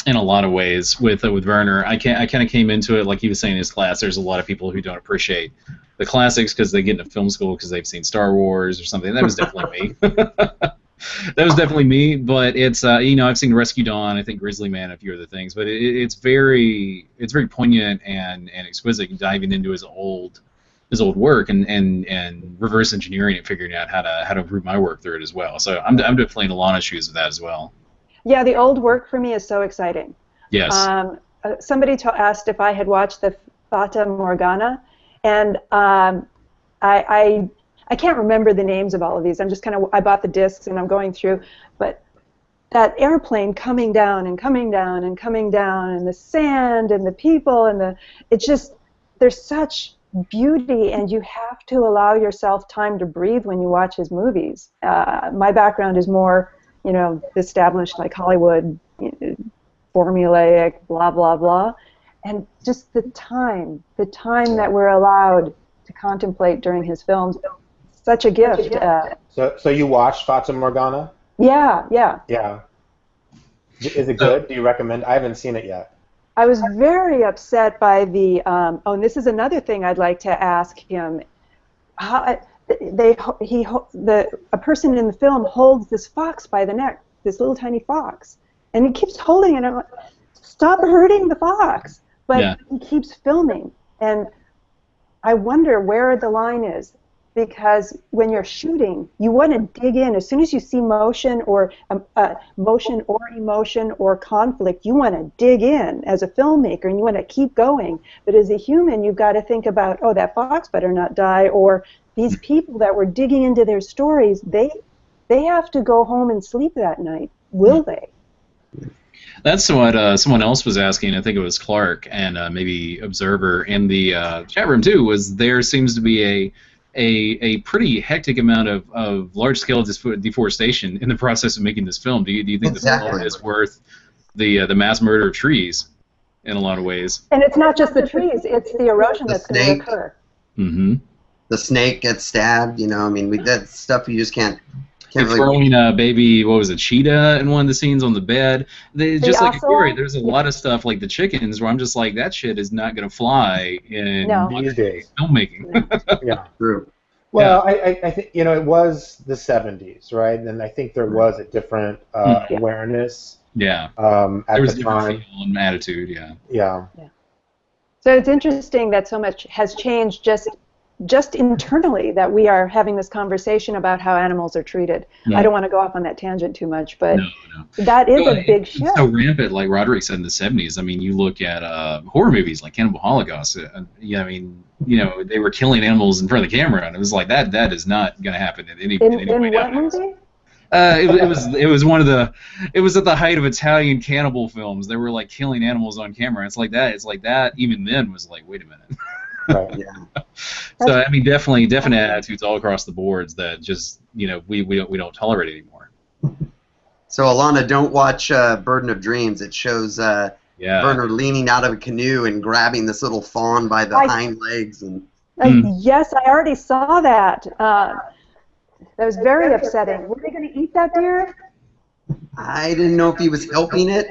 In a lot of ways with Werner, I kind of came into it like he was saying in his class. There's a lot of people who don't appreciate the classics because they get into film school because they've seen Star Wars or something. That was definitely me. That was definitely me, but it's you know, I've seen Rescue Dawn, I think Grizzly Man, a few other things, but it's very poignant and exquisite, diving into his old work and reverse engineering it, figuring out how to improve my work through it as well. So I'm definitely in Alana's shoes with that as well. Yeah, the old work for me is so exciting. Yes. Somebody asked if I had watched the Fata Morgana, and I can't remember the names of all of these. I'm just I bought the discs and I'm going through, but that airplane coming down and coming down and coming down, and the sand and the people and it's just, there's such beauty, and you have to allow yourself time to breathe when you watch his movies. My background is more, established, like Hollywood, formulaic, blah, blah, blah. And just the time that we're allowed to contemplate during his films, such a gift. So you watched Fata Morgana? Yeah. Yeah. Is it good? Do you recommend? I haven't seen it yet. I was very upset by the, and this is another thing I'd like to ask him. A person in the film holds this fox by the neck, this little tiny fox, and he keeps holding it. And I'm like, stop hurting the fox. But he keeps filming, and I wonder where the line is, because when you're shooting, you want to dig in. As soon as you see motion or emotion or conflict, you want to dig in as a filmmaker, and you want to keep going. But as a human, you've got to think about, oh, that fox better not die, or these people that were digging into their stories, they have to go home and sleep that night. Will they? That's what someone else was asking. I think it was Clark and maybe Observer in the chat room too. Was there seems to be a pretty hectic amount of large-scale deforestation in the process of making this film. Do you think this film is worth the mass murder of trees in a lot of ways? And it's not just the trees; it's the erosion that's going to occur. Mm-hmm. The snake gets stabbed. That stuff you just can't. Throwing a baby, what was it, cheetah in one of the scenes on the bed. Just like Fury, there's a lot of stuff like the chickens where I'm just like, that shit is not going to fly in these days filmmaking. Yeah, true. Well, I think it was the 70s, right? And I think there was a different awareness. Yeah. At there was the a time. different feel and attitude. Yeah. So it's interesting that so much has changed just internally, that we are having this conversation about how animals are treated. I don't want to go off on that tangent too much, but that is a big shift. It's so rampant, like Roderick said in the 70s. I mean, you look at horror movies like Cannibal Holocaust. They were killing animals in front of the camera, and it was like that is not going to happen in any way. In what movie? It was one of the. It was at the height of Italian cannibal films. They were like killing animals on camera. It's like that. Even then was like, wait a minute. Right. Yeah. So I mean, definite attitudes all across the boards that just we don't tolerate anymore. So Alana, don't watch Burden of Dreams. It shows Werner leaning out of a canoe and grabbing this little fawn by the hind legs and. Yes, I already saw that. That was very upsetting. Were they going to eat that deer? I didn't know if he was helping it.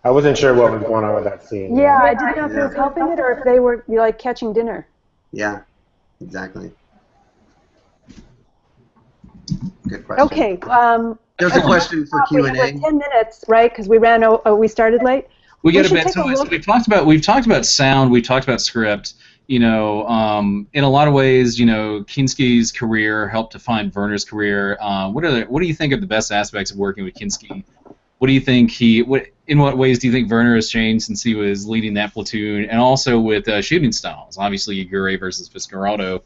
I wasn't sure what was going on with that scene. Yeah, I didn't know if he was helping it or if they were like catching dinner. Yeah, exactly. Good question. Okay. There's a question for Q&A. We have like 10 minutes, right? Because we started late. We got a bit. So we've talked about sound. We've talked about script. In a lot of ways, Kinski's career helped define Werner's career. What do you think are the best aspects of working with Kinski? What do you think in what ways do you think Werner has changed since he was leading that platoon, and also with shooting styles? Obviously, Aguirre versus Fitzcarraldo,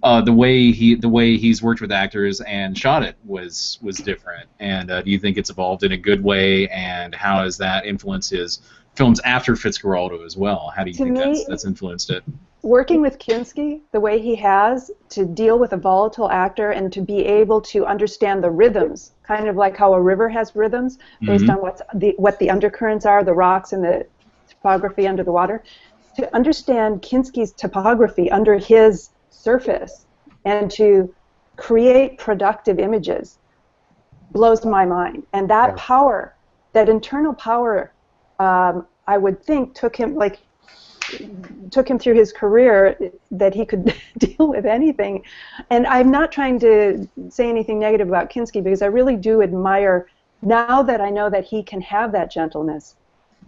the way he's worked with actors and shot it was different. And do you think it's evolved in a good way? And how has that influenced his films after Fitzcarraldo as well? How do you think that's influenced it? Working with Kinski the way he has to deal with a volatile actor and to be able to understand the rhythms, kind of like how a river has rhythms based on what the undercurrents are, the rocks and the topography under the water, to understand Kinski's topography under his surface and to create productive images blows my mind. And that power, that internal power, I would think took him, like, took him through his career that he could deal with anything. And I'm not trying to say anything negative about Kinski, because I really do admire, now that I know that he can have that gentleness,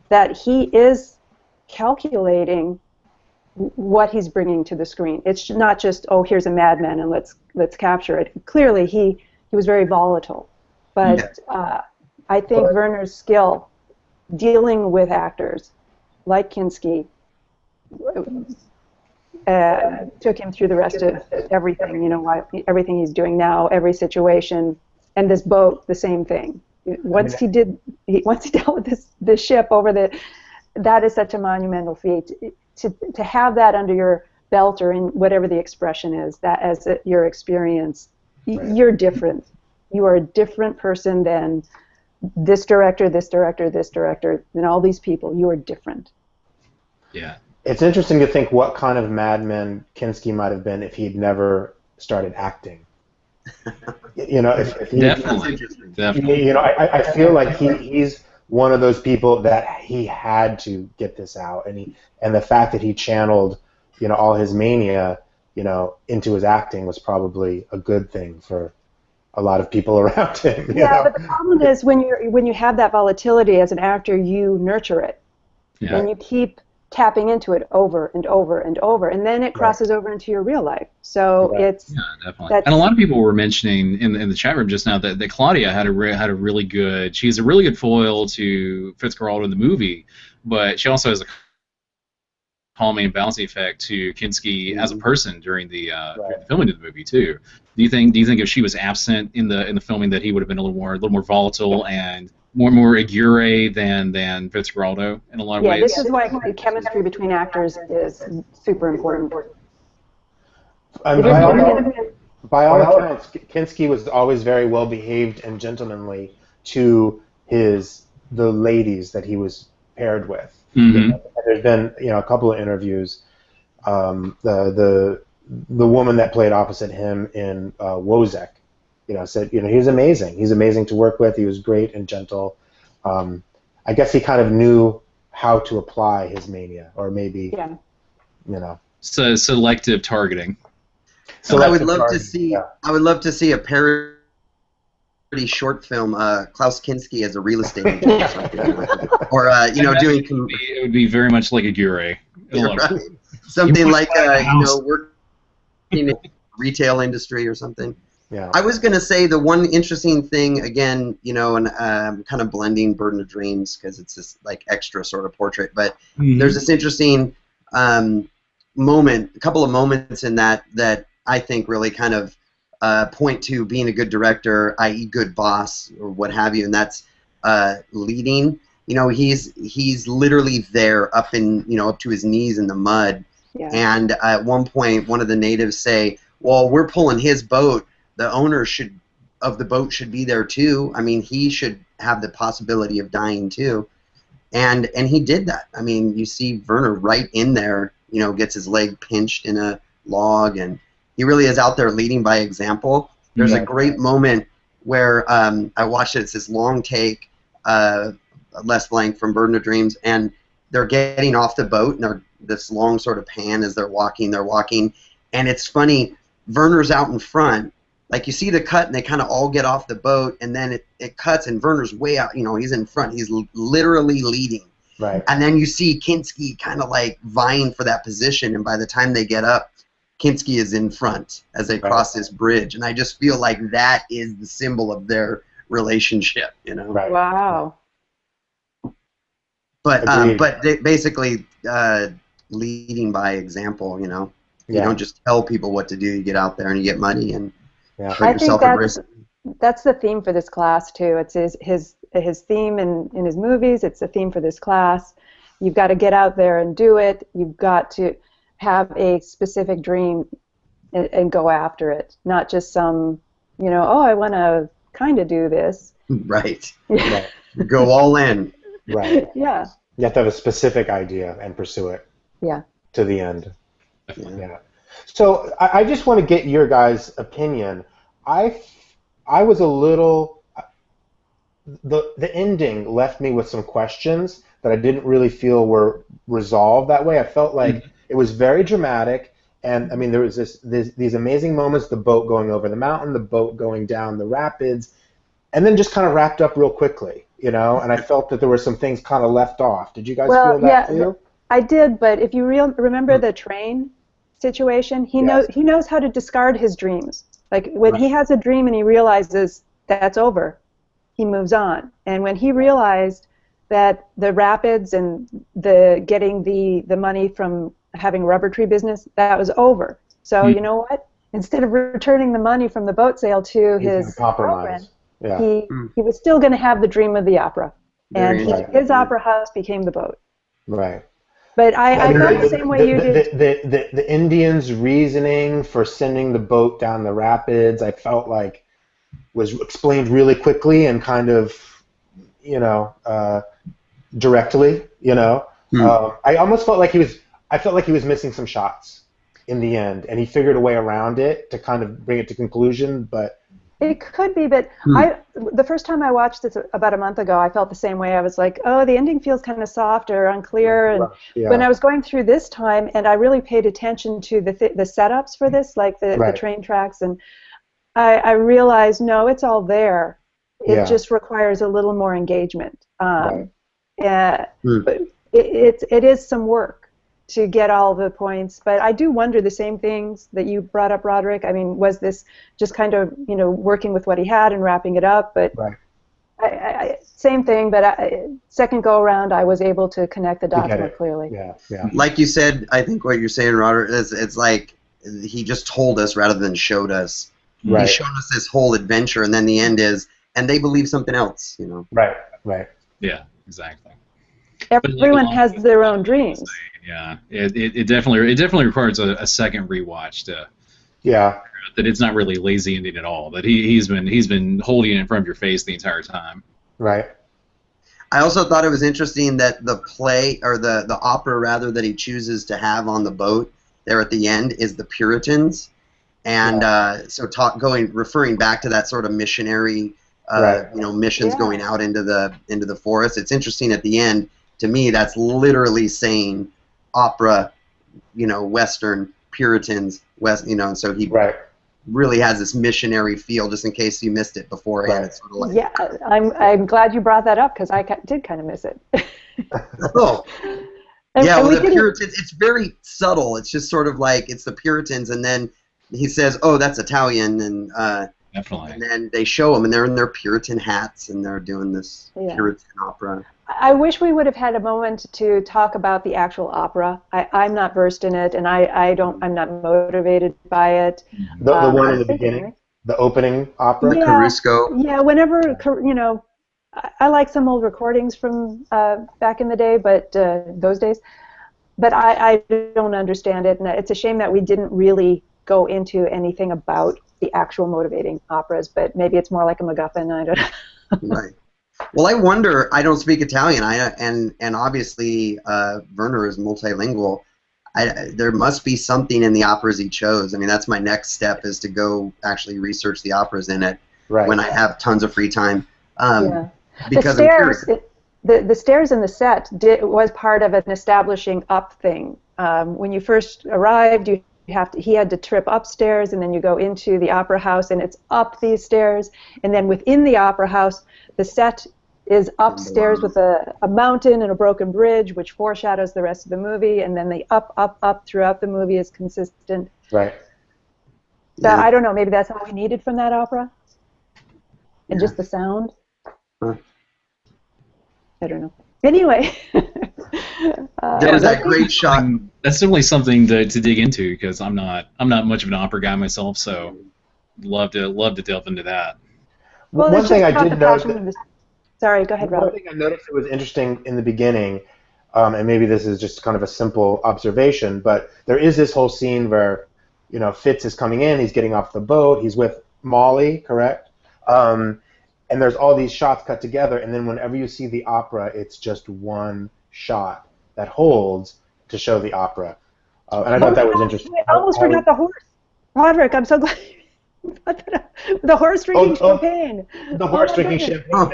that he is calculating what he's bringing to the screen. It's not just, oh, here's a madman and let's capture it. Clearly he was very volatile, but I think Werner's skill dealing with actors like Kinski took him through the rest of everything, everything he's doing now, every situation, and this boat, the same thing. Once he dealt with this ship over that is such a monumental feat. To have that under your belt, or in whatever the expression is, that as your experience, you're different. You are a different person than this director, this director, this director, than all these people. You are different. Yeah. It's interesting to think what kind of madman Kinski might have been if he'd never started acting. If he, Definitely. I feel like he's one of those people that he had to get this out, and the fact that he channeled, all his mania, into his acting was probably a good thing for a lot of people around him. But the problem is when you have that volatility as an actor, you nurture it, and you keep tapping into it over and over and over, and then it crosses over into your real life. So it's definitely. And a lot of people were mentioning in the chat room just now that Claudia had a really good. She's a really good foil to Fitzcarraldo in the movie, but she also has a calming and balancing effect to Kinski as a person during the filming of the movie too. Do you think if she was absent in the filming that he would have been a little more volatile and more Aguirre than Fitzcarraldo in a lot of ways? Yeah, this is why the chemistry between actors is super important. By all accounts, Kinski was always very well behaved and gentlemanly to the ladies that he was paired with. Mm-hmm. There's been a couple of interviews. The woman that played opposite him in Wozzeck, said he was amazing. He's amazing to work with. He was great and gentle. I guess he kind of knew how to apply his mania, or maybe So selective targeting. I would love to see a parody short film, Klaus Kinski as a real estate agent or something, or doing. It would be very much like Aguirre. Right. Something like working in the retail industry or something. Yeah. I was going to say the one interesting thing, again, and kind of blending Burden of Dreams because it's this like extra sort of portrait, but there's this interesting moment, a couple of moments in that I think really kind of point to being a good director, i.e. good boss or what have you, and that's leading. He's literally there up to his knees in the mud, and at one point one of the natives say, well, we're pulling his boat. The owner of the boat should be there too. I mean, he should have the possibility of dying too. And he did that. I mean, you see Werner right in there, gets his leg pinched in a log, and he really is out there leading by example. There's a great moment where I watched it. It's this long take, Les Blank from Burden of Dreams, and they're getting off the boat, and they're this long sort of pan as they're walking, and it's funny, Werner's out in front. Like, you see the cut, and they kind of all get off the boat, and then it cuts, and Werner's way out. He's in front. He's literally leading. Right. And then you see Kinski kind of like vying for that position, and by the time they get up, Kinski is in front as they cross this bridge. And I just feel like that is the symbol of their relationship, Right. Wow. But they basically leading by example, You don't just tell people what to do. You get out there and you get money and put yourself at risk. That's the theme for this class too. It's his theme in his movies. It's the theme for this class. You've got to get out there and do it. You've got to have a specific dream and go after it, not just some, I want to kind of do this. Right. Go all in. Right. Yeah. You have to have a specific idea and pursue it. Yeah. To the end. Yeah. So I just want to get your guys' opinion. I was a little. The ending left me with some questions, that I didn't really feel were resolved that way. I felt like it was very dramatic, and I mean there was these amazing moments, the boat going over the mountain, the boat going down the rapids, and then just kind of wrapped up real quickly, you know, and I felt that there were some things kind of left off. Did you guys feel that too? I did, but if you remember the train situation, he knows how to discard his dreams. Like when he has a dream and he realizes that's over, he moves on. And when he realized that the rapids and the getting the money from having rubber tree business, that was over. So you know what? Instead of returning the money from the boat sale to his girlfriend, he was still going to have the dream of the opera. And his opera house became the boat. Right. But I felt the same way you did. The Indians' reasoning for sending the boat down the rapids, I felt like, was explained really quickly and kind of, you know, directly. You know, I almost felt like I felt like he was missing some shots in the end, and he figured a way around it to kind of bring it to conclusion, but. It could be, but the first time I watched this about a month ago, I felt the same way. I was like, oh, the ending feels kind of soft or unclear. And when I was going through this time, and I really paid attention to the setups for this, like the train tracks, and I realized, no, it's all there. It just requires a little more engagement. But it is some work to get all the points, but I do wonder the same things that you brought up, Roderick. I mean, was this just kind of, you know, working with what he had and wrapping it up? But same thing, but second go around, I was able to connect the dots more clearly. Like you said, I think what you're saying, Roderick, is it's like he just told us rather than showed us. He showed us this whole adventure, and then the end is, and they believe something else, you know. Right. Yeah, exactly. Everyone has their own dreams. Yeah, it definitely requires a second rewatch to that it's not really lazy ending at all. That he's been holding it in front of your face the entire time. Right. I also thought it was interesting that the play or the opera rather that he chooses to have on the boat there at the end is the Puritans, and referring back to that sort of missionary missions going out into the forest. It's interesting at the end. To me, that's literally saying opera, you know, Western, Puritans, West, you know, and so he really has this missionary feel, just in case you missed it beforehand. It's sort of like, I'm glad you brought that up, because I did kind of miss it. The Puritans, it's very subtle. It's just sort of like, it's the Puritans, and then he says, oh, that's Italian, and definitely. And then they show them, and they're in their Puritan hats, and they're doing this Puritan opera. I wish we would have had a moment to talk about the actual opera. I'm not versed in it, and I'm not motivated by it. The one in the beginning, the opening opera, Caruso. Yeah, whenever, you know, I like some old recordings from back in the day, but those days. But I don't understand it, and it's a shame that we didn't really go into anything about the actual motivating operas. But maybe it's more like a MacGuffin. I don't know. Right. Well, I wonder. I don't speak Italian. And obviously Werner is multilingual. There must be something in the operas he chose. I mean, that's my next step, is to go actually research the operas in it when I have tons of free time. Because the stairs in the set was part of an establishing up thing. When you first arrived, he had to trip upstairs, and then you go into the opera house, and it's up these stairs, and then within the opera house, the set is upstairs with a mountain and a broken bridge, which foreshadows the rest of the movie, and then the up throughout the movie is consistent. Right. So I don't know, maybe that's all we needed from that opera? And just the sound? I don't know. Anyway. There was that great shot. That's definitely something to dig into, because I'm not much of an opera guy myself, so love to delve into that. Well, one thing I did notice. Sorry, go ahead, Robert. One thing I noticed that was interesting in the beginning, and maybe this is just kind of a simple observation, but there is this whole scene where, you know, Fitz is coming in, he's getting off the boat, he's with Molly, correct? And there's all these shots cut together, and then whenever you see the opera, it's just one shot that holds to show the opera. And I thought that was interesting. I almost forgot the horse. Roderick, I'm so glad. The horse drinking champagne. The horse drinking champagne.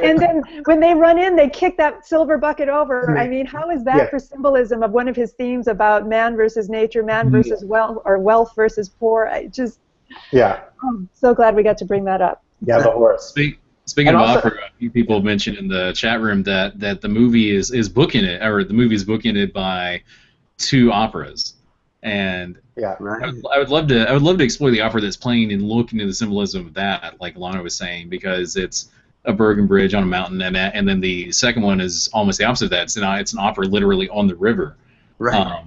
And then when they run in, they kick that silver bucket over. I mean, how is that for symbolism of one of his themes about man versus nature, man versus wealth, or wealth versus poor? I'm so glad we got to bring that up. Yeah, the horse. Speaking of opera, a few people mentioned in the chat room that the movie is bookended, or the movie is bookended by 2 operas, and I would love to explore the opera that's playing and look into the symbolism of that, like Lana was saying, because it's a Bergen bridge on a mountain, and then the second one is almost the opposite of that. It's an opera literally on the river. Right.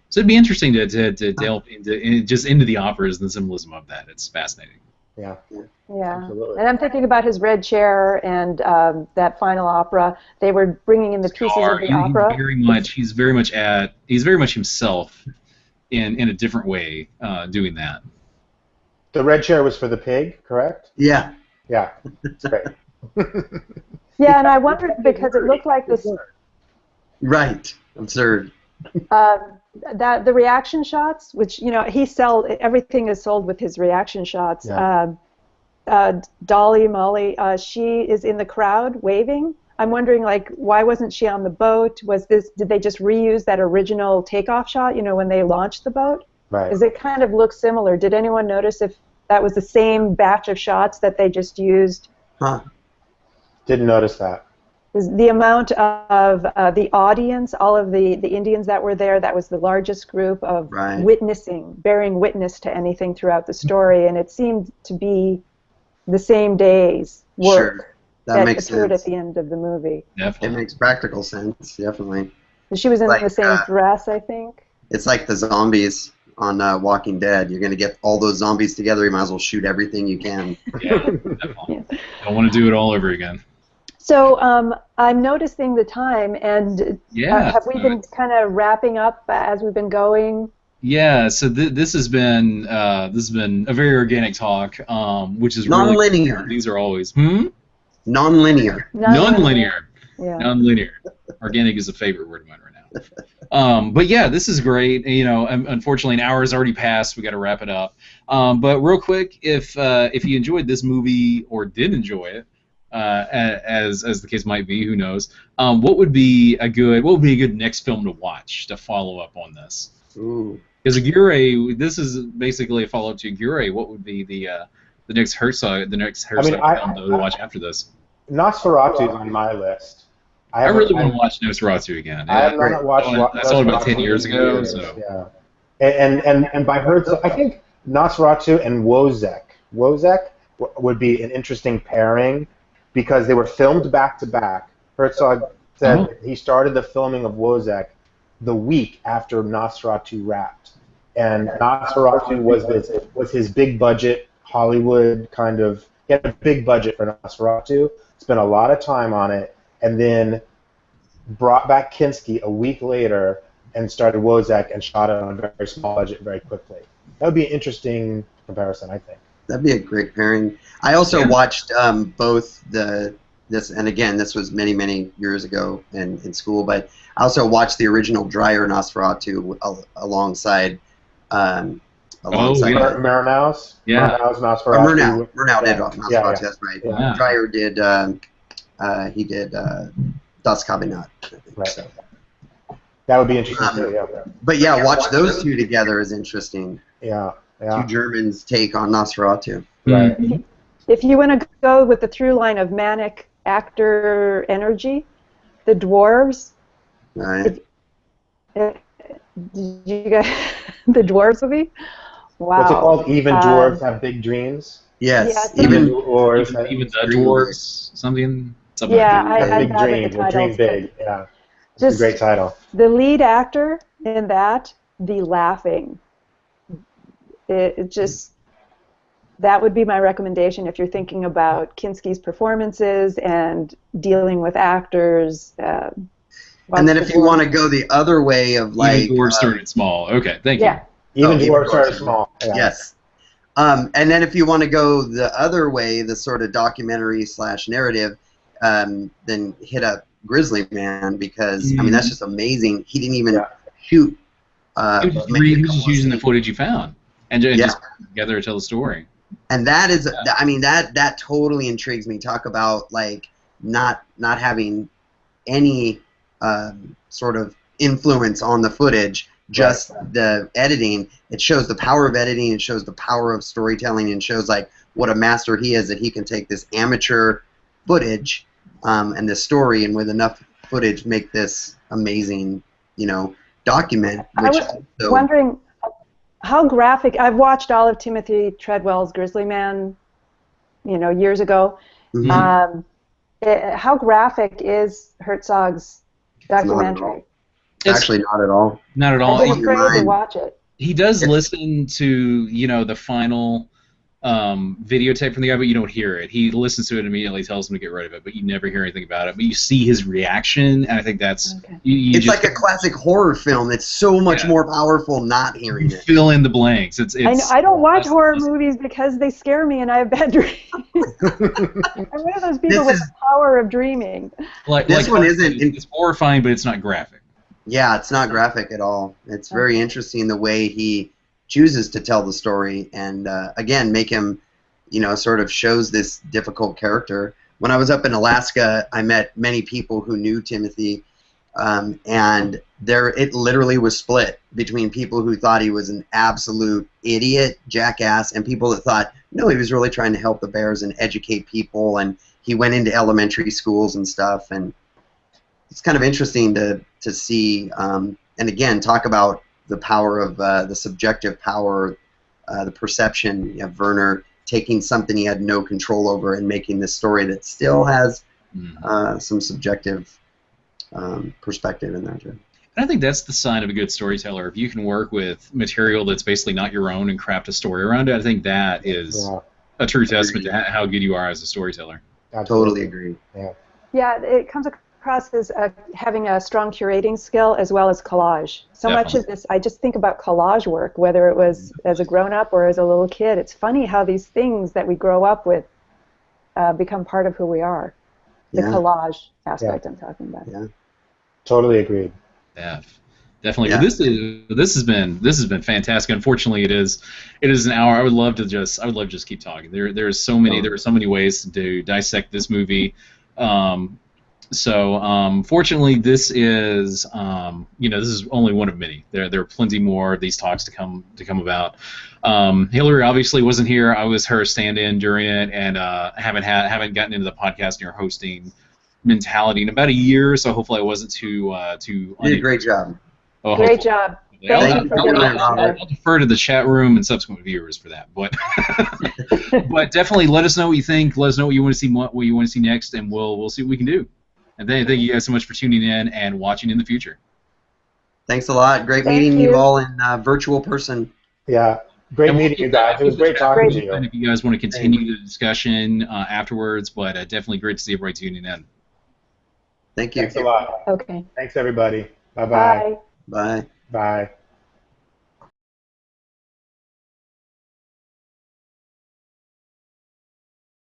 So it'd be interesting to delve into the operas and the symbolism of that. It's fascinating. Yeah. Absolutely. And I'm thinking about his red chair and that final opera. They were bringing in the pieces of the opera. He's very much himself in a different way doing that. The red chair was for the pig, correct? Yeah. Yeah. It's great. Yeah, and I wondered because it looked like this. Right. Absurd. That the reaction shots, which everything is sold with his reaction shots. Yeah. Dolly Molly, she is in the crowd waving. I'm wondering, like, why wasn't she on the boat? Did they just reuse that original takeoff shot? When they launched the boat. Right. Because it kind of looks similar. Did anyone notice if that was the same batch of shots that they just used? Didn't notice that. The amount of the audience, all of the Indians that were there, that was the largest group of bearing witness to anything throughout the story, and it seemed to be the same day's work that makes appeared sense at the end of the movie. Definitely. It makes practical sense, definitely. And she was in the same dress, I think. It's like the zombies on Walking Dead. You're going to get all those zombies together, you might as well shoot everything you can. Yeah, definitely. Don't want to do it all over again. So I'm noticing the time, and have we been kind of wrapping up as we've been going? Yeah. So this has been a very organic talk, which is non-linear. Really, these are always non-linear. Non-linear. Yeah. Non-linear. Organic is a favorite word of mine right now. But yeah, this is great. Unfortunately, an hour has already passed. We got to wrap it up. But real quick, if you enjoyed this movie or did enjoy it, as the case might be, who knows? What would be a good next film to watch to follow up on this? Because Aguirre, this is basically a follow up to Aguirre. What would be the next Herzog film to watch after this? Nosferatu is on my list. I really want to watch Nosferatu again. I have not watched. I saw it about 10 years ago. So. Yeah, and by Herzog, I think Nosferatu and Wozzeck would be an interesting pairing, because they were filmed back to back. Herzog said he started the filming of Wozzeck the week after Nosferatu wrapped, and Nosferatu was his big budget Hollywood kind of. He had a big budget for Nosferatu, spent a lot of time on it, and then brought back Kinski a week later and started Wozzeck and shot it on a very small budget very quickly. That would be an interesting comparison, I think. That'd be a great pairing. I also watched both this, and again, this was many, many years ago in school, but I also watched the original Dreyer Nosferatu alongside Murnau's? Yeah. Murnau's Nosferatu. Murnau did Nosferatu, that's right. Yeah. Dreyer did, he did Das Kabinett. Right. So. That would be interesting. But yeah, watch those two together is interesting. Yeah. Two Germans take on Nosferatu. Right. If you want to go with the through line of manic actor energy, the dwarves. Right. Did you guys the dwarves movie? Wow. What's it called? Even dwarves have big dreams. Yes. Even the dwarves. Something. Yeah, like I big dreams. Dream big. Yeah. It's a great title. The lead actor in that, the laughing. That would be my recommendation if you're thinking about Kinski's performances and dealing with actors. And then if you want to go the other way of like... Even dwarves started small. Okay, thank you. Even dwarves started small. Yeah. Yes. And then if you want to go the other way, the sort of documentary / narrative, then hit up Grizzly Man, because, I mean, that's just amazing. He didn't even shoot... he was just using the footage you found. and just put them together to tell the story. And that is, I mean, that totally intrigues me. Talk about like not having any sort of influence on the footage, just the editing. It shows the power of editing. It shows the power of storytelling, and shows like what a master he is, that he can take this amateur footage and this story, and with enough footage, make this amazing, document. I was wondering how graphic. I've watched all of Timothy Treadwell's Grizzly Man, years ago. Mhm. How graphic is Herzog's documentary? It's actually not at all. Not at all. I've been afraid to watch it. He does listen to, the final videotape from the guy, but you don't hear it. He listens to it immediately, tells him to get rid of it, but you never hear anything about it. But you see his reaction, and I think that's... Okay. It's like a classic horror film. It's so much more powerful not hearing it. Fill in the blanks. I don't watch horror movies because they scare me and I have bad dreams. I'm one of those people with the power of dreaming. This one isn't... It's horrifying, but it's not graphic. Yeah, it's not graphic at all. It's very interesting the way he chooses to tell the story, and again, make him, sort of shows this difficult character. When I was up in Alaska, I met many people who knew Timothy, and it literally was split between people who thought he was an absolute idiot, jackass, and people that thought, no, he was really trying to help the bears and educate people, and he went into elementary schools and stuff, and it's kind of interesting to see, and again, talk about the power of the subjective power, the perception of Werner taking something he had no control over and making this story that still has some subjective perspective in there too. And I think that's the sign of a good storyteller. If you can work with material that's basically not your own and craft a story around it, I think that is a true testament to how good you are as a storyteller. Totally agree. Yeah, it comes across as having a strong curating skill as well as collage. So much of this, I just think about collage work, whether it was as a grown-up or as a little kid. It's funny how these things that we grow up with become part of who we are. The collage aspect I'm talking about. Yeah, totally agreed. Yeah, definitely. But this has been fantastic. Unfortunately, it is an hour. I would love to just keep talking. There are so many ways to dissect this movie. So, fortunately, this is this is only one of many. There are plenty more of these talks to come about. Hillary obviously wasn't here. I was her stand-in during it, and haven't gotten into the podcasting or hosting mentality in about a year. So hopefully, I wasn't too. You did a great job. Oh, great job. Thank you for getting I'll defer to the chat room and subsequent viewers for that, but but definitely let us know what you think. Let us know what you want to see, what you want to see next, and we'll see what we can do. And thank you guys so much for tuning in and watching in the future. Thanks a lot. Great meeting you all in virtual person. Yeah, great meeting you guys. It was great talking to you. And if you guys want to continue the discussion afterwards, but definitely great to see everybody tuning in. Thank you. Thanks a lot. Okay. Thanks, everybody. Bye-bye. Bye. Bye. Bye.